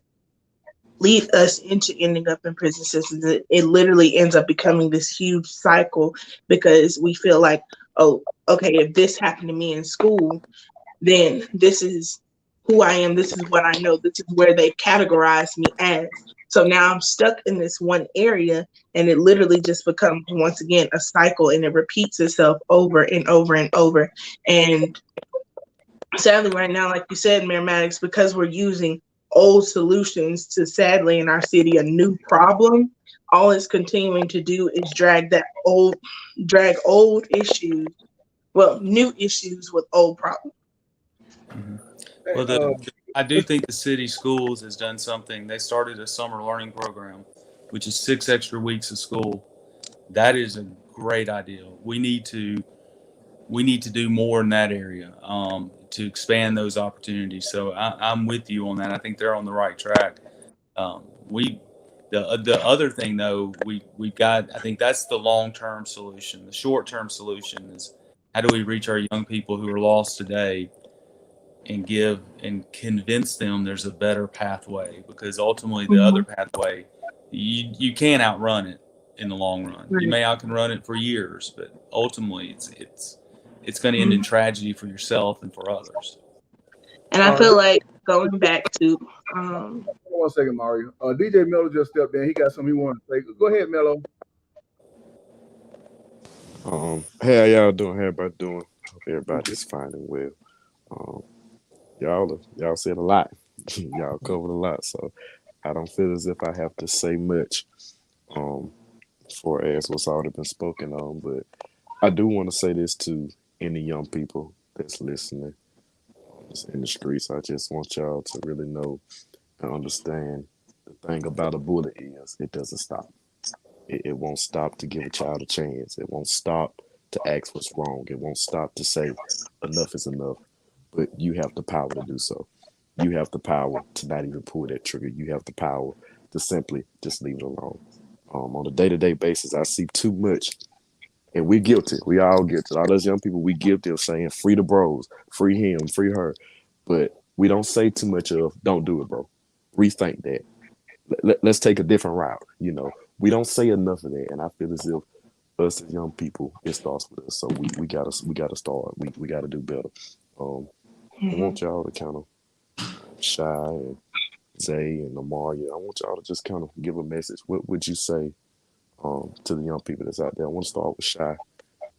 H: ending up in prison systems. It literally ends up becoming this huge cycle because we feel like, oh, okay, if this happened to me in school, then this is who I am, this is what I know, this is where they categorize me as. So now I'm stuck in this one area, and it literally just becomes, once again, a cycle, and it repeats itself over and over and over. And sadly right now, like you said, Mayor Maddox, because we're using old solutions to, sadly, in our city, a new problem, all it's continuing to do is drag old issues, new issues with old problems.
G: Mm-hmm. Well, I do think the city schools has done something. They started a summer learning program, which is 6 extra weeks of school. That is a great idea. We need to do more in that area to expand those opportunities. So I'm with you on that. I think they're on the right track. The other thing though, we've got, I think that's the long-term solution. The short-term solution is how do we reach our young people who are lost today and convince them there's a better pathway, because ultimately the other pathway, you can't outrun it in the long run. You may outrun it for years, but ultimately it's going to end in tragedy for yourself and for others.
H: And I feel like going back to
E: 1 second, Mario. DJ Mello just stepped in. He got something he wanted to say. Go ahead, Mello.
N: Hey, how y'all doing? How everybody doing? Hope everybody's fine and well. Y'all said a lot. Y'all covered a lot, so I don't feel as if I have to say much for as what's already been spoken on. But I do want to say this to any young people that's listening in the streets. I just want y'all to really know and understand the thing about a bullet is it doesn't stop. It won't stop to give a child a chance. It won't stop to ask what's wrong. It won't stop to say enough is enough. But you have the power to do so. You have the power to not even pull that trigger. You have the power to simply just leave it alone. On a day-to-day basis, I see too much, and we're guilty. We all guilty. All those young people, we guilty of saying free the bros, free him, free her. But we don't say too much of don't do it, bro. Rethink that. Let's take a different route. We don't say enough of that, and I feel as if us as young people, it starts with us. So we gotta start. We gotta do better. I want y'all to kind of Shy and Zay and Amaria. I want y'all to just kind of give a message. What would you say to the young people that's out there? I want to start with Shy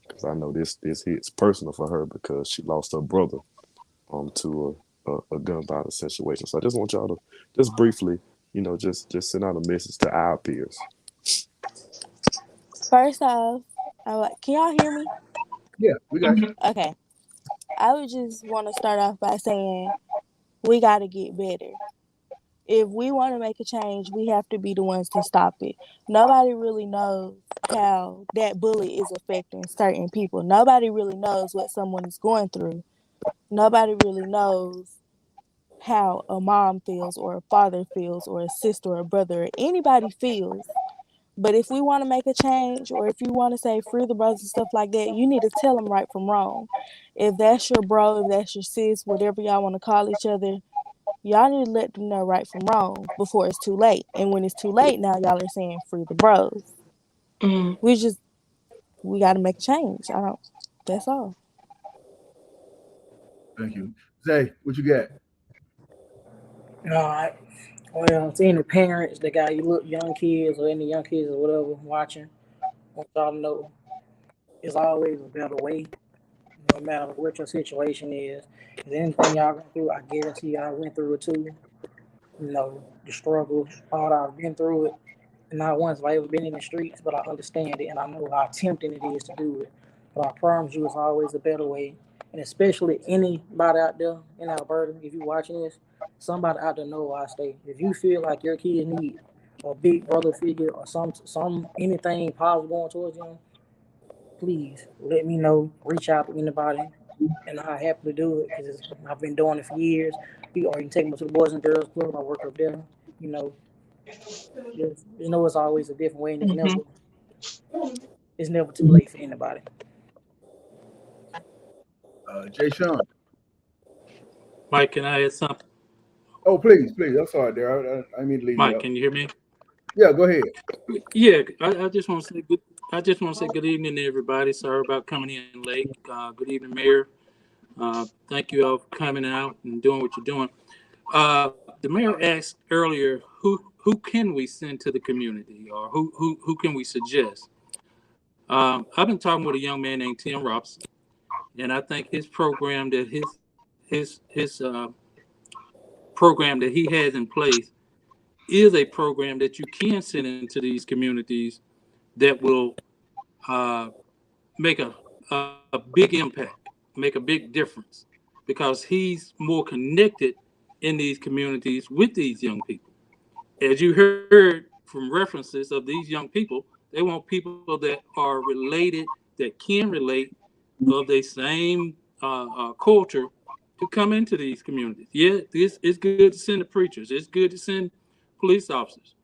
N: because I know this hits personal for her because she lost her brother to a gun violence situation. So I just want y'all to just briefly, just send out a message to our peers.
I: First off, can y'all hear me?
E: Yeah, we got you.
I: Okay. I would just want to start off by saying we got to get better. If we want to make a change, we have to be the ones to stop it. Nobody really knows how that bullet is affecting certain people. Nobody really knows what someone is going through. Nobody really knows how a mom feels or a father feels or a sister or a brother or anybody feels. But if we want to make a change or if you want to say free the brothers and stuff like that, you need to tell them right from wrong. If that's your bro, if that's your sis, whatever y'all want to call each other, y'all need to let them know right from wrong before it's too late. And when it's too late, now y'all are saying free the bros. We got to make a change. That's all.
E: Thank you. Zay, what you got?
K: All right. Well, to any parents that got young kids or any young kids or whatever watching, I want y'all to know it's always a better way, no matter what your situation is. If anything y'all go through, I guarantee y'all went through it too. The struggle, all that I've been through it. And not once have I ever been in the streets, but I understand it and I know how tempting it is to do it. But I promise you it's always a better way. And especially anybody out there in Alberta, if you're watching this, somebody out there know where I stay. If you feel like your kids need a big brother figure or some anything positive going towards them, please let me know. Reach out to anybody, and I happily do it because I've been doing it for years. Or you can take them to the Boys and Girls Club. I work up there. It's always a different way, and it's never too late for anybody.
E: Jay Sean.
J: Mike, can I add something?
E: Oh, please. I'm sorry, there. I mean to leave
J: Mike,
E: you out.
J: can you hear me?
E: Yeah, go ahead.
J: Yeah, I just want to say good. I just want to say good evening to everybody. Sorry about coming in late. Good evening, Mayor. Thank you all for coming out and doing what you're doing. The mayor asked earlier, who can we send to the community, or who can we suggest? I've been talking with a young man named Tim Robson, and I think his program that his program that he has in place is a program that you can send into these communities that will make a big impact, make a big difference, because he's more connected in these communities with these young people. As you heard from references of these young people, they want people that are related, that can relate, of the same culture to come into these communities. Yeah, it's good to send the preachers. It's good to send police officers.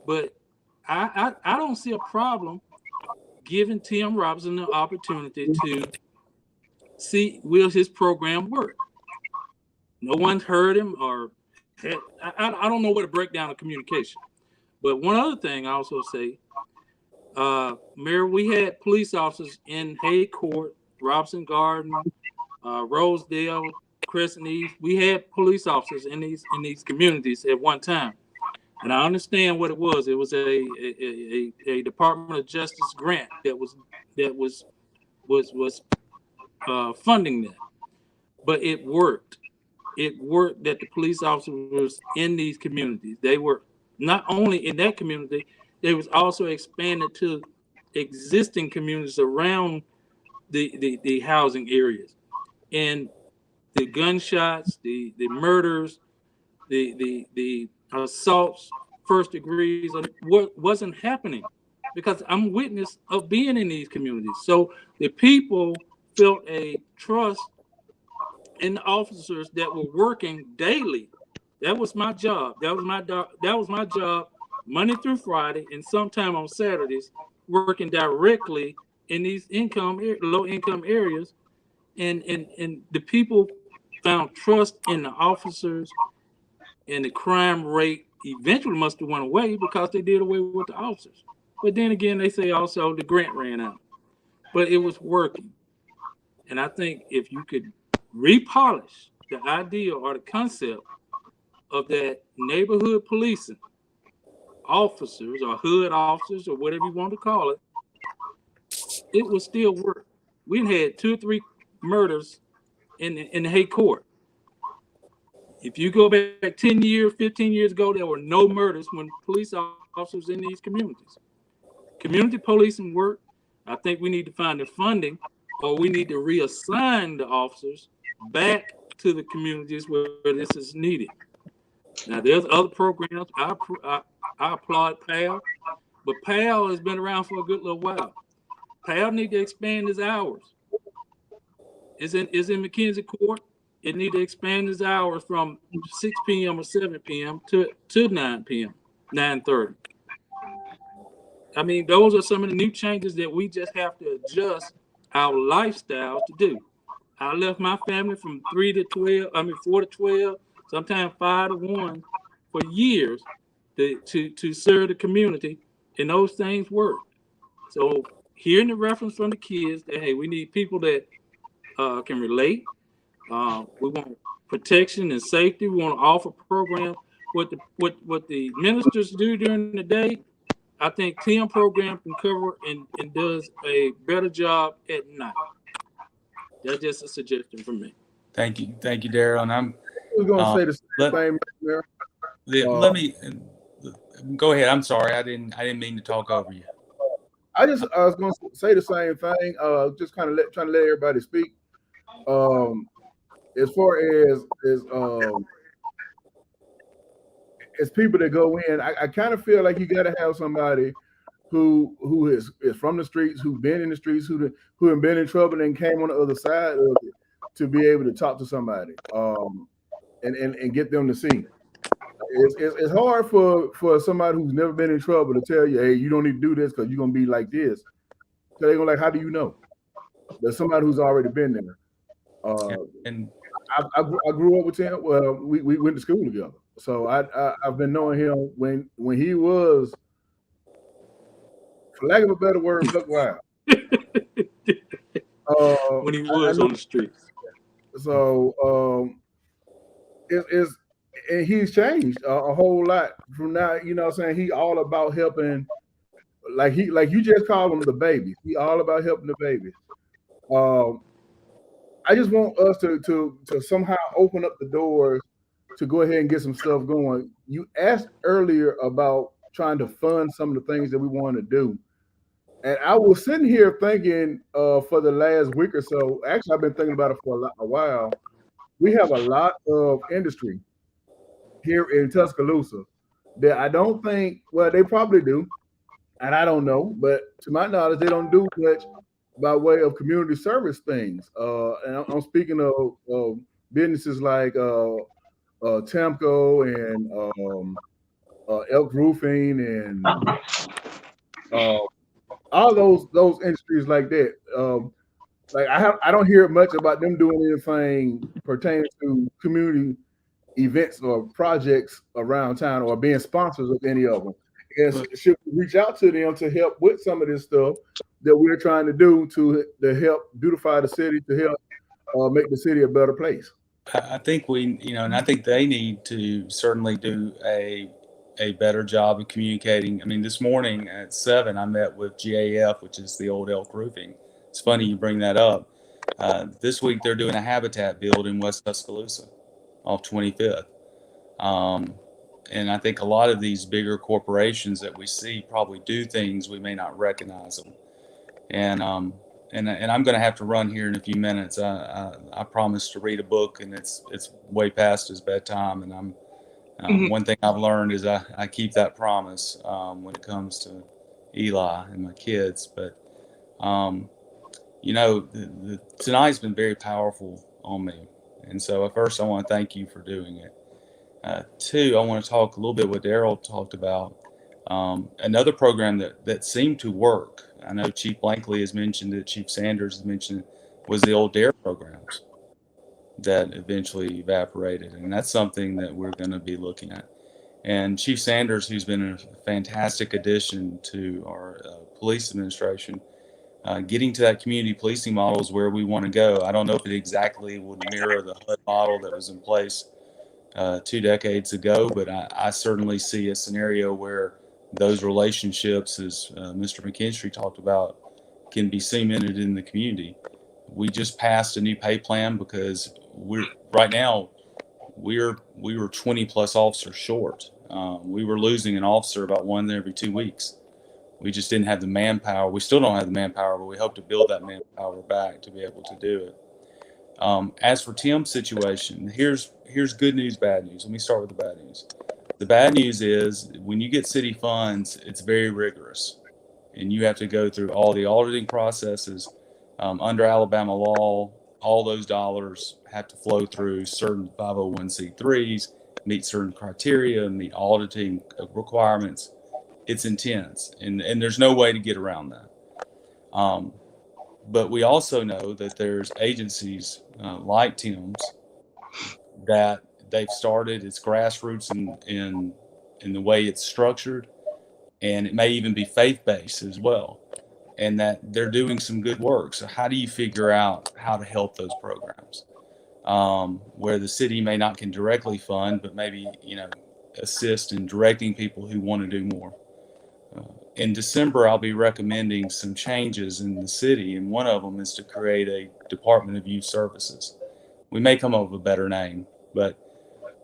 J: But I don't see a problem giving Tim Robson the opportunity to see, will his program work? No one's heard him, or I don't know what a breakdown of communication. But one other thing I also say, Mayor, we had police officers in Hay Court, Robson Garden, Rosedale, Crescent East. We had police officers in these communities at one time, and I understand what it was. It was a Department of Justice grant that was funding that, but it worked. It worked that the police officers was in these communities. They were not only in that community, they was also expanded to existing communities around the housing areas. And the gunshots, the murders, the assaults, first degrees, what wasn't happening, because I'm witness of being in these communities. So the people felt a trust in the officers that were working daily. That was my job. That was my job, Monday through Friday, and sometime on Saturdays, working directly in these low income areas, and the people found trust in the officers, and the crime rate eventually must have went away because they did away with the officers. But then again, they say also the grant ran out, but it was working. And I think if you could repolish the idea or the concept of that neighborhood policing officers or hood officers or whatever you want to call it, it would still work. We had 2 or 3 murders in the Hague Court. If you go back 10 years, 15 years ago, there were no murders when police officers in these communities. Community policing work. I think we need to find the funding, or we need to reassign the officers back to the communities where this is needed. Now, there's other programs. I applaud PAL, but PAL has been around for a good little while. PAL need to expand his hours. It's in McKenzie Court. It need to expand his hours from 6 p.m. or 7 p.m. to 9 p.m., 9:30. I mean, those are some of the new changes that we just have to adjust our lifestyle to do. I left my family from 4 to 12, sometimes 5 to 1 for years to serve the community, and those things work. So hearing the reference from the kids that, hey, we need people that can relate. We want protection and safety. We want to offer programs. What the ministers do during the day, I think TM program can cover and does a better job at night. That's just a suggestion from me.
G: Thank you, Daryl. And
E: I was going to say the same thing there.
G: Let me go ahead. I'm sorry, I didn't mean to talk over you.
E: I was going to say the same thing. Just kind of trying to let everybody speak. As far as people that go in, I kind of feel like you got to have somebody who is from the streets, who've been in the streets, who have been in trouble and came on the other side of it to be able to talk to somebody and get them to see. It's hard for somebody who's never been in trouble to tell you, hey, you don't need to do this because you're gonna be like this. So they're gonna like, how do you know? There's somebody who's already been there. And I grew up with him. Well, we went to school together, so I've been knowing him when he was, for lack of a better word, buck wild.
J: When he was on the streets.
E: So and he's changed a whole lot from now. You know what I'm saying? He all about helping, like you just called him the baby. He all about helping the baby. I just want us to somehow open up the doors to go ahead and get some stuff going. You asked earlier about trying to fund some of the things that we want to do. And I was sitting here thinking for the last week or so, actually I've been thinking about it for a while. We have a lot of industry here in Tuscaloosa that I don't think, well, they probably do, and I don't know, but to my knowledge, they don't do much by way of community service things. And I'm speaking of businesses like Temco and Elk Roofing and all those industries like that. Like I don't hear much about them doing anything pertaining to community events or projects around town or being sponsors of any of them. And should we reach out to them to help with some of this stuff that we're trying to do to help beautify the city, to help make the city a better place?
G: I think and I think they need to certainly do a better job of communicating. I mean, this morning at 7, I met with GAF, which is the old Elk Roofing. It's funny you bring that up. This week they're doing a habitat build in West Tuscaloosa off 25th. And I think a lot of these bigger corporations that we see probably do things we may not recognize them. And I'm going to have to run here in a few minutes. I promised to read a book, and it's way past his bedtime. And one thing I've learned is I keep that promise when it comes to Eli and my kids. But tonight's been very powerful on me. And so first, I want to thank you for doing it. 2, I want to talk a little bit what Daryl talked about. Another program that seemed to work, I know Chief Blankley has mentioned it, Chief Sanders has mentioned it, was the old DARE programs that eventually evaporated. And that's something that we're going to be looking at. And Chief Sanders, who's been a fantastic addition to our police administration, getting to that community policing model is where we want to go. I don't know if it exactly would mirror the HUD model that was in place 2 decades ago, but I certainly see a scenario where those relationships, as Mr. McKinstry talked about, can be cemented in the community. We just passed a new pay plan because we were 20 plus officers short. We were losing an officer about one every 2 weeks. We just didn't have the manpower. We still don't have the manpower, but we hope to build that manpower back to be able to do it. As for Tim's situation, here's good news, bad news. Let me start with the bad news. The bad news is when you get city funds, it's very rigorous, and you have to go through all the auditing processes. Under Alabama law, all those dollars have to flow through certain 501c3s, meet certain criteria, meet auditing requirements. It's intense, and there's no way to get around that. But we also know that there's agencies like Tim's that they've started. It's grassroots in the way it's structured, and it may even be faith-based as well, and that they're doing some good work. So how do you figure out how to help those programs where the city may not can directly fund, but maybe assist in directing people who want to do more? In December, I'll be recommending some changes in the city, and one of them is to create a Department of Youth Services. We may come up with a better name, but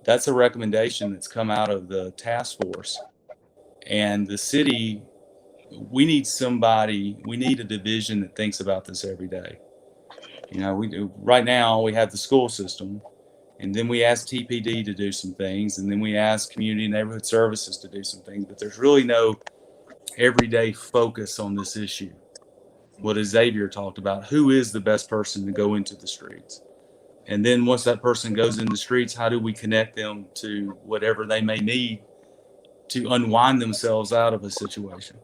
G: that's a recommendation that's come out of the task force. And the city, we need a division that thinks about this every day. Right now we have the school system, and then we ask TPD to do some things, and then we ask community and neighborhood services to do some things, but there's really no everyday focus on this issue. What Xavier talked about, who is the best person to go into the streets? And then once that person goes in the streets, how do we connect them to whatever they may need to unwind themselves out of a situation?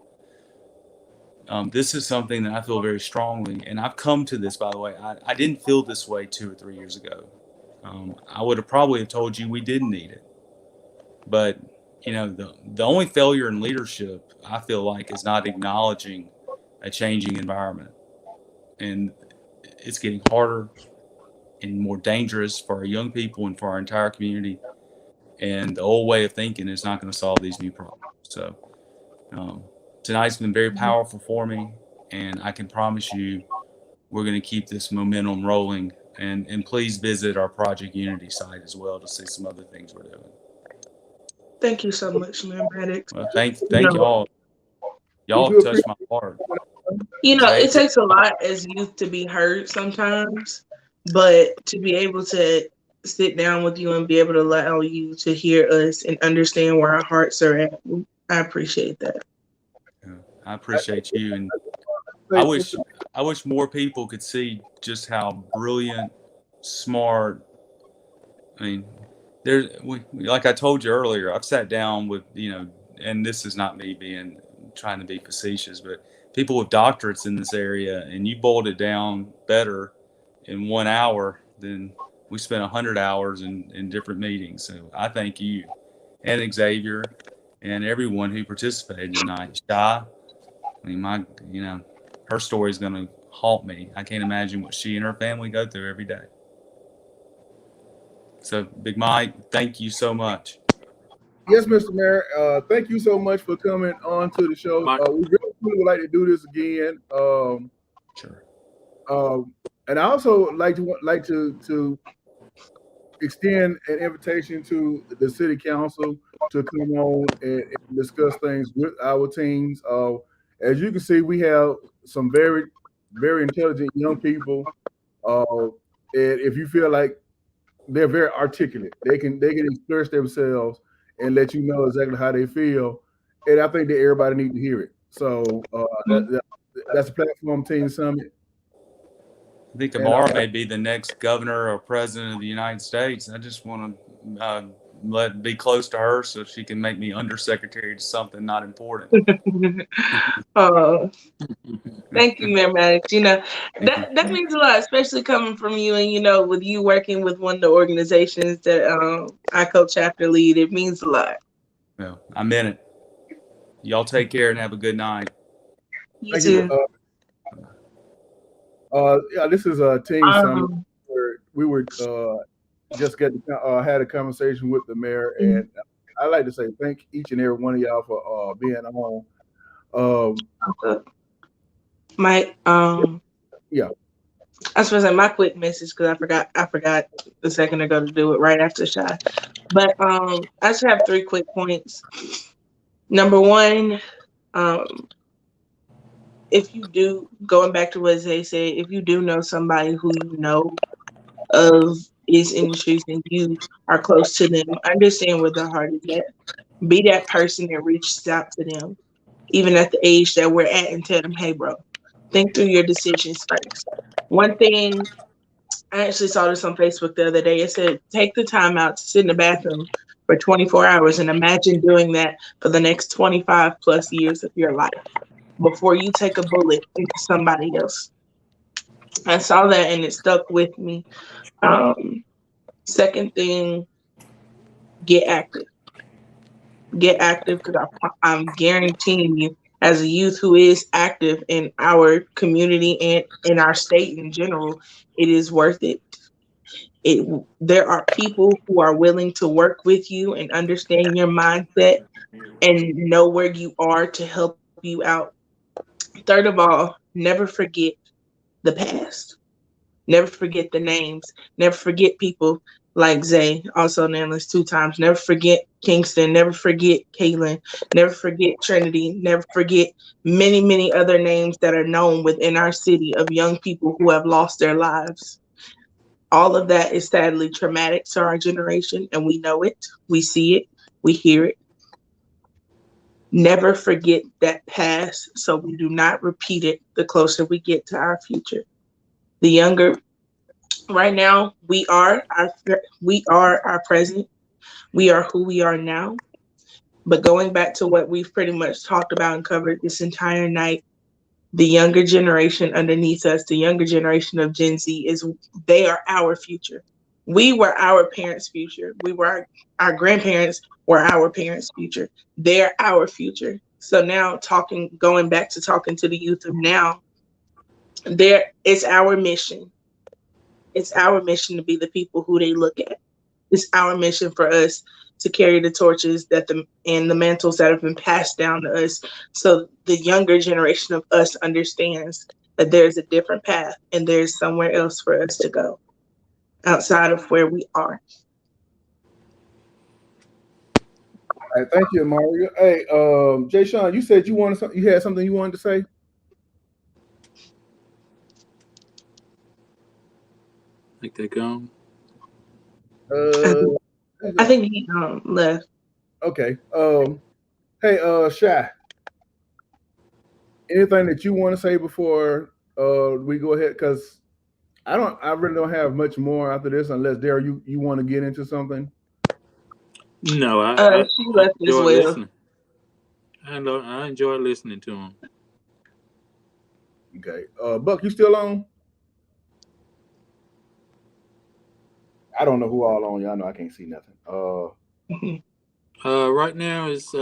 G: This is something that I feel very strongly, and I've come to this, by the way. I didn't feel this way 2 or 3 years ago. I would have probably told you we didn't need it. But, the only failure in leadership, I feel like, is not acknowledging a changing environment. And it's getting harder and more dangerous for our young people and for our entire community. And the old way of thinking is not going to solve these new problems. So tonight's been very powerful for me, and I can promise you we're going to keep this momentum rolling. And please visit our Project Unity site as well to see some other things we're doing.
H: Thank you so much, Mayor Maddox.
G: Well, thank y'all. Y'all have touched my heart.
H: It takes a lot as youth to be heard sometimes, but to be able to sit down with you and be able to allow you to hear us and understand where our hearts are at, I appreciate that.
G: I appreciate you, and I wish more people could see just how brilliant, smart. I mean, like I told you earlier, I've sat down with and this is not me trying to be facetious, but people with doctorates in this area, and you boiled it down better in 1 hour than we spent 100 hours in different meetings. So I thank you and Xavier and everyone who participated tonight. Shy, her story is going to haunt me. I can't imagine what she and her family go through every day. So, Big Mike, thank you so much.
E: Yes, Mr. Mayor. Thank you so much for coming on to the show. We really would like to do this again.
G: Sure.
E: And I also like to extend an invitation to the city council to come on and discuss things with our teams. As you can see, we have some very, very intelligent young people. And if you feel like they're very articulate, they can express themselves and let you know exactly how they feel. And I think that everybody needs to hear it. So that's a platform, Teen Summit.
G: I think Amara may be the next governor or president of the United States. I just want to be close to her so she can make me undersecretary to something not important.
H: Thank you, Mayor Maddox. That means a lot, especially coming from you, and with you working with one of the organizations that I co-chapter lead. It means a lot.
G: Well, I'm in it. Y'all take care and have a good night.
H: You
E: Thank
H: too.
E: you. Yeah, this is a team summit
H: Um,
E: where we were just had a conversation with the mayor, and I'd like to say thank each and every one of y'all for being on.
H: My
E: Yeah.
H: I was supposed to say my quick message because I forgot a second ago to do it right after Shy. But I just have 3 quick points. Number one, if you do, going back to what Zay said, if you do know somebody who you know of is in the streets and you are close to them, understand where their heart is at. Be that person that reaches out to them, even at the age that we're at, and tell them, hey, bro, think through your decisions first. One thing, I actually saw this on Facebook the other day. It said, take the time out to sit in the bathroom for 24 hours and imagine doing that for the next 25 plus years of your life before you take a bullet into somebody else. I saw that and it stuck with me. Second thing, get active. Get active because I'm guaranteeing you, as a youth who is active in our community and in our state in general, it is worth it. There are people who are willing to work with you and understand your mindset and know where you are to help you out. Third of all, never forget the past. Never forget the names. Never forget people like Zay, also named us 2 times. Never forget Kingston. Never forget Kaylin. Never forget Trinity. Never forget many, many other names that are known within our city of young people who have lost their lives. All of that is sadly traumatic to our generation, and we know it. We see it. We hear it. Never forget that past so we do not repeat it the closer we get to our future. The younger, right now, we are our present. We are who we are now. But going back to what we've pretty much talked about and covered this entire night, the younger generation underneath us, the younger generation of Gen Z, they are our future. We were our parents' future. We were our grandparents were our parents' future. They're our future. So now going back to talking to the youth of now, it's our mission. It's our mission to be the people who they look at. It's our mission for us to carry the torches and the mantles that have been passed down to us, so the younger generation of us understands that there's a different path and there's somewhere else for us to go outside of where we are.
E: All right, thank you, Mario. Hey, Jay Sean, you said you had something you wanted to say?
J: I think they're gone.
H: I think he left.
E: Okay. Hey, Shy. Anything that you want to say before we go ahead? Because I really don't have much more after this, unless Darryl, you want to get into something.
J: No, I
H: she left as
J: enjoy
H: well.
J: listening. I enjoy listening to him.
E: Okay. Buck, you still on? I don't know who all on. Y'all know I can't see nothing.
J: Right now it's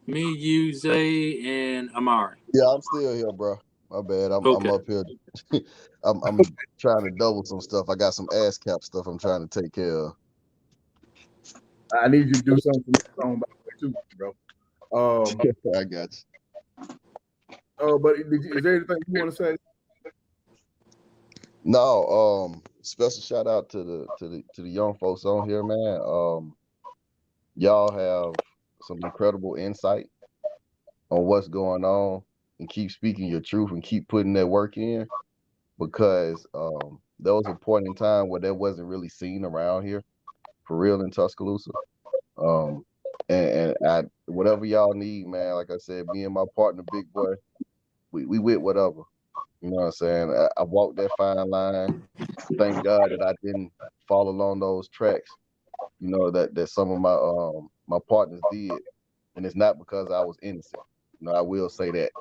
J: me, you, Zay, and Amari.
M: Yeah, I'm still here, bro. My bad. I'm up here. I'm trying to double some stuff. I got some ass cap stuff I'm trying to take care of.
E: I need you to do something for me too, bro.
M: I got you.
E: But is there anything you want to say?
M: No. Special shout out to the young folks on here, man. Y'all have some incredible insight on what's going on, and keep speaking your truth and keep putting that work in, because there was a point in time where that wasn't really seen around here for real in Tuscaloosa. And I, whatever y'all need, man, like I said, me and my partner, Big Boy, we with whatever. You know what I'm saying? I walked that fine line. Thank God that I didn't fall along those tracks, you know, that some of my partners did. And it's not because I was innocent. You know, I will say that.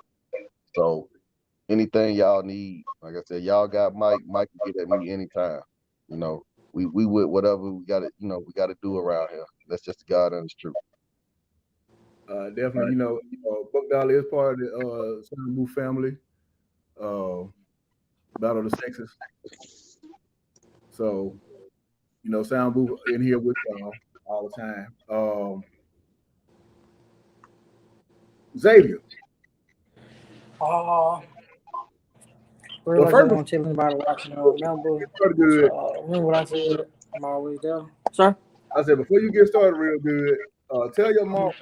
M: So anything y'all need, like I said, y'all got Mike. Mike can get at me anytime. You know, we with whatever we gotta do around here. That's just the God honest truth.
E: Definitely, Buck Dolly is part of the Sound Booth family. Battle of the Sexes. So, Sound Booth in here with y'all all the time. Xavier.
K: Real, I just want to tell anybody watching. Remember what I said? I'm always there. Sir?
E: I said, before you get started real good, tell your mama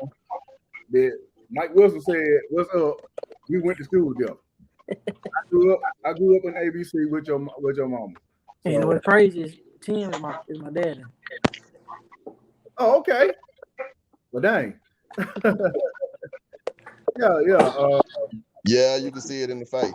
E: that Mike Wilson said, "What's up?" We went to school together. I grew up in ABC with your mama. So,
K: and what's crazy is Tim is my daddy.
E: Oh, okay. Well, dang. Yeah.
M: Yeah, you can see it in the face.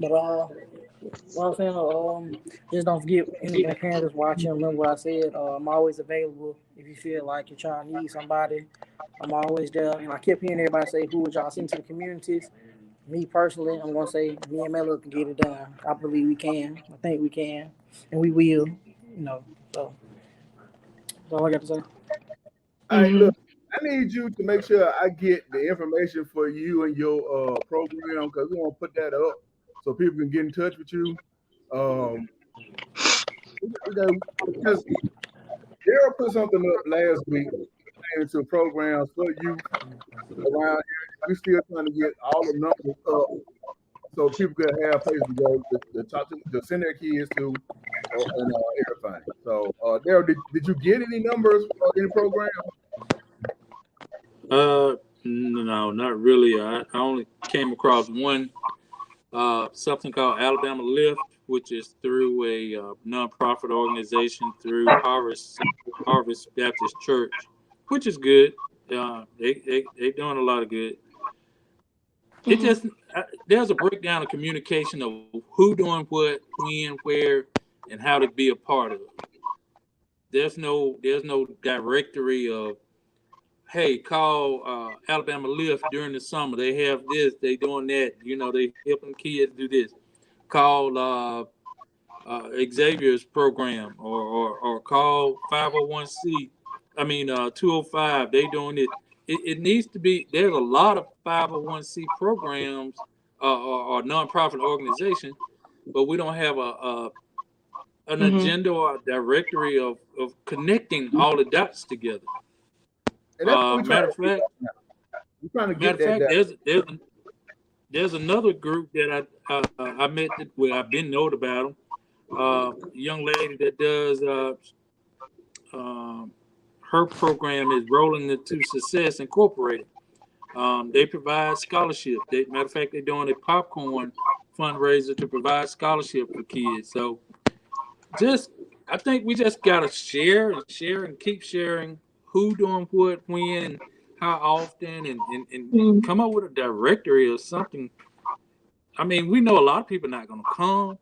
K: But what I'm saying, just don't forget any parents that's watching. Remember what I said. I'm always available if you feel like you're trying to need somebody. I'm always there. And I kept hearing everybody say, "Who would y'all send to the communities?" Me personally, I'm gonna say me and Melo can get it done. I believe we can. I think we can, and we will. So that's all I got to say.
E: All right, look, I need you to make sure I get the information for you and your program, because we want to put that up so people can get in touch with you. Because Daryl put something up last week into programs for youth around here. We're still trying to get all the numbers up so people can have places to go to talk to send their kids to and everything. So, Daryl, did you get any numbers for any program?
J: No, not really. I only came across one, something called Alabama Lift, which is through a nonprofit organization through Harvest Baptist Church, which is good. They doing a lot of good. It just there's a breakdown of communication of who doing what, when, where, and how to be a part of it. There's no directory of, hey, call Alabama Lift during the summer. They have this, they doing that. They helping kids do this. Call Xavier's program or call 501c. 205. They doing it. It needs to be. There's a lot of 501c programs or nonprofit organizations, but we don't have an agenda or a directory of connecting all the dots together. Matter of fact, there's another group that I met where I've been known about them. A young lady that does her program is Rolling to Success Incorporated. They provide scholarship. Matter of fact, they're doing a popcorn fundraiser to provide scholarship for kids. So I think we just gotta share and keep sharing who doing what, when, how often, and come up with a directory or something. We know a lot of people not gonna come,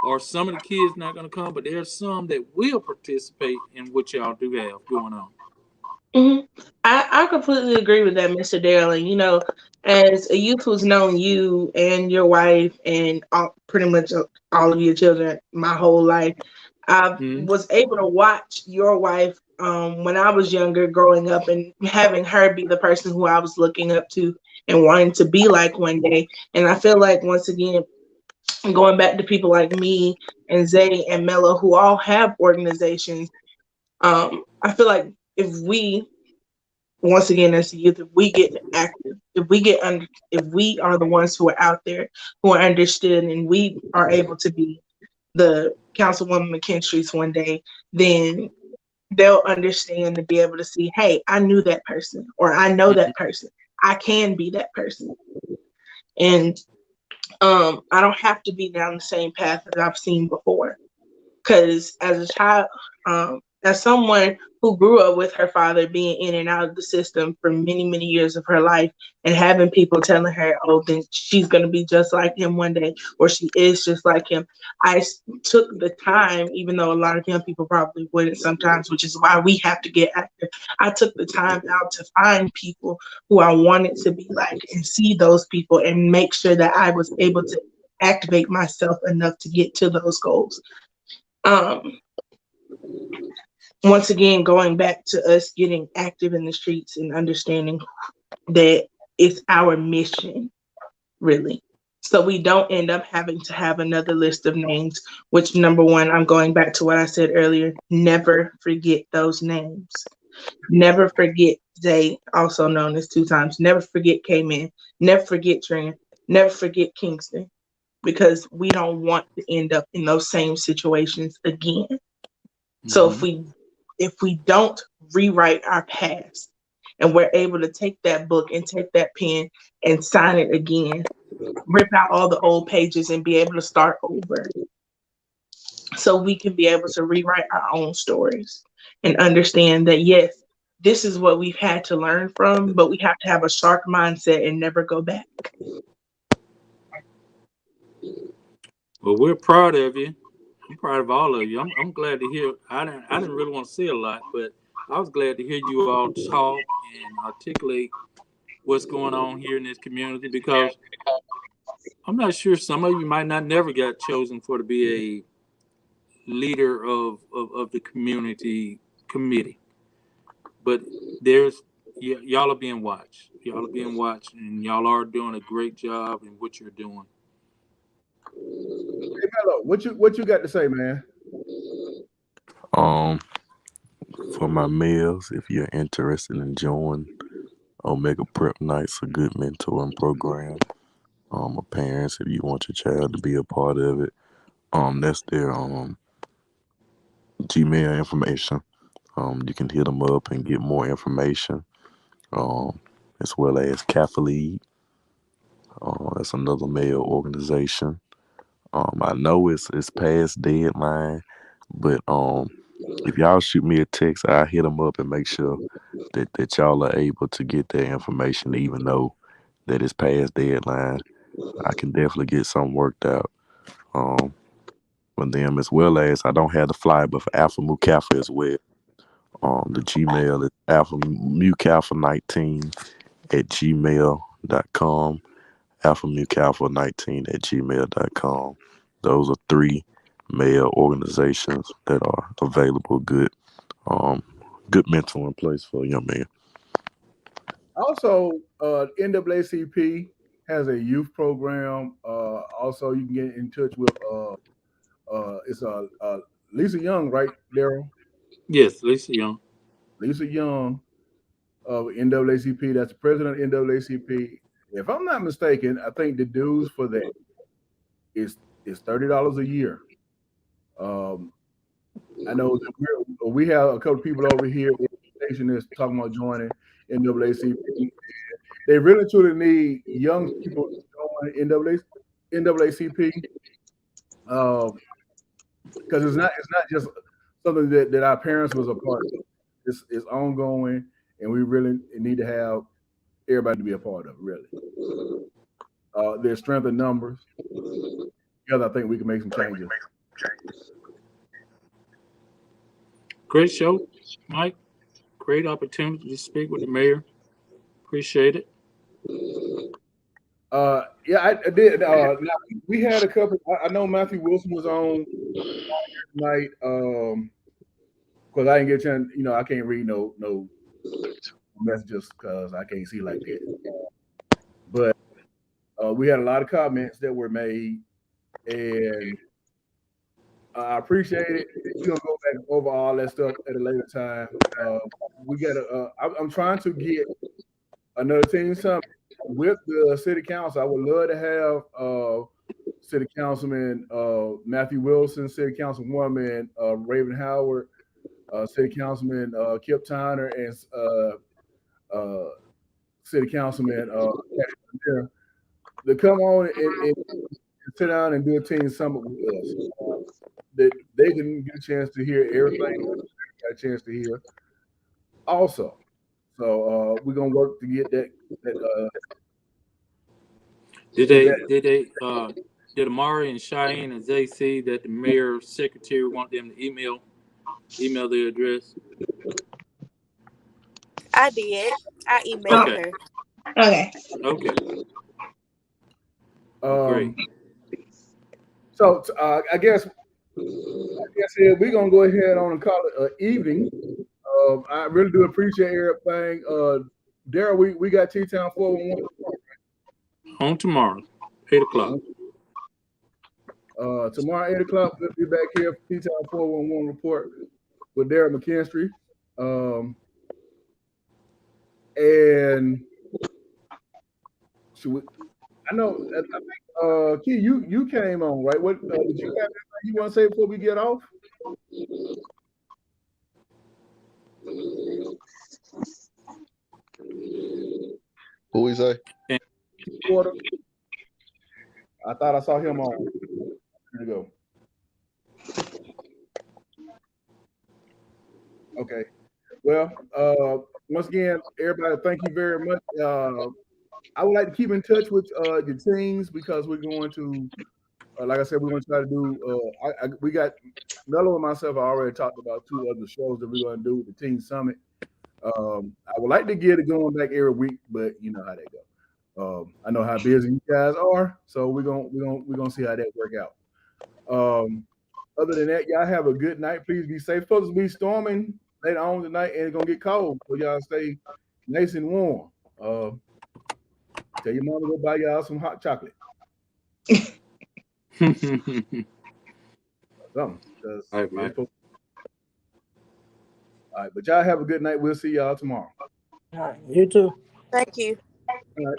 J: or some of the kids not gonna come, but there's some that will participate in what y'all do have going on.
H: I completely agree with that, Mr. Darrell. And as a youth who's known you and your wife and pretty much all of your children my whole life, I was able to watch your wife when I was younger, growing up, and having her be the person who I was looking up to and wanting to be like one day. And I feel like, once again, going back to people like me and Zay and Mello, who all have organizations, I feel like if we, once again, as youth, if we get active, if we are the ones who are out there, who are understood, and we are able to be the Councilwoman McKinstry's one day, then they'll understand and be able to see, hey, I knew that person, or I know that person. I can be that person. And I don't have to be down the same path that I've seen before. Because as a child, as someone who grew up with her father being in and out of the system for many, many years of her life, and having people telling her, oh, then she's going to be just like him one day, or she is just like him, I took the time, even though a lot of young people probably wouldn't sometimes, which is why we have to get active. I took the time out to find people who I wanted to be like, and see those people, and make sure that I was able to activate myself enough to get to those goals. once again, going back to us getting active in the streets and understanding that it's our mission, really. So we don't end up having to have another list of names, which, number one, I'm going back to what I said earlier, never forget those names. Never forget Zay, also known as 2 Times. Never forget K-Man. Never forget Trent. Never forget Kingston, because we don't want to end up in those same situations again. So if we don't rewrite our past and we're able to take that book and take that pen and sign it again, rip out all the old pages and be able to start over, so we can be able to rewrite our own stories and understand that, yes, this is what we've had to learn from, but we have to have a sharp mindset and never go back.
J: Well, we're proud of you. I'm proud of all of you. I'm glad to hear. I didn't really want to say a lot, but I was glad to hear you all talk and articulate what's going on here in this community, because I'm not sure some of you might not never got chosen for to be a leader of the community committee, but y'all are being watched. Y'all are being watched, and y'all are doing a great job in what you're doing.
E: Hey, Mello, what you got to say, man?
N: For my males, if you're interested in joining Omega Prep Nights, a good mentoring program. My parents, if you want your child to be a part of it, that's their Gmail information. You can hit them up and get more information. As well as Catholic. That's another male organization. I know it's past deadline, but if y'all shoot me a text, I'll hit them up and make sure that y'all are able to get that information, even though that it's past deadline. I can definitely get something worked out with them, as well as I don't have the flyer, but for Alpha Mu Kappa as well. The Gmail is alphamukappa19@gmail.com. alphamukappa19@gmail.com. Those are 3 male organizations that are available. Good mentoring place for a young man.
E: Also, NAACP has a youth program. Also, you can get in touch with it's Lisa Young, right, Daryl?
J: Yes, Lisa Young.
E: Lisa Young of NAACP. That's the president of NAACP. If I'm not mistaken, I think the dues for that is $30 a year. I know that we have a couple of people over here in the station that's talking about joining NAACP. They really truly need young people to join NAACP, because it's not just something that our parents was a part of. It's ongoing, and we really need to have everybody to be a part of it, really. There's strength in numbers. Together, I think we can make some changes.
J: Great show, Mike. Great opportunity to speak with the mayor. Appreciate it.
E: Yeah, I did. Now, we had a couple. I know Matthew Wilson was on tonight. Because I didn't get a chance. I can't read no messages because I can't see like that. But we had a lot of comments that were made, and I appreciate it. We're gonna go back over all that stuff at a later time. We gotta. I'm trying to get another team summit with the city council. I would love to have City Councilman Matthew Wilson, City Councilwoman Raven Howard, City Councilman Kip Tyner, and City Councilman to come on and sit down and do a team summit with us. That they can get a chance to hear everything. Got a chance to hear also. So we're gonna work to get that.
J: Did Amari and Cheyenne and Zay see that the mayor's secretary want them to email their address?
I: I did. I emailed her.
H: Okay.
J: Great.
E: So I guess I said, we're gonna go ahead on and call it an evening. I really do appreciate everything. Daryl, we got T-Town 411
J: On tomorrow, 8 o'clock.
E: tomorrow 8 o'clock. We'll be back here for T-Town 411 report with Daryl McKinstry. And should we, I know I think Key, you came on, right? What did you have anything you want to say before we get off?
M: Who we say?
E: Porter. I thought I saw him on. There you go. Okay. Well, once again, everybody, thank you very much. I would like to keep in touch with your teams because we're going to, like I said, we're going to try to do. We got Mello and myself. I already talked about 2 other shows that we're going to do with the Team Summit. I would like to get it going back every week, but you know how that goes. I know how busy you guys are, so we're gonna see how that work out. Other than that, y'all have a good night. Please be safe. Supposed to be storming later on tonight, and it's gonna get cold, so y'all stay nice and warm. Tell your mama to go buy y'all some hot chocolate. Something.
J: All right, man.
E: All right, but y'all have a good night. We'll see y'all tomorrow.
K: All right, you too.
I: Thank you.
E: All right.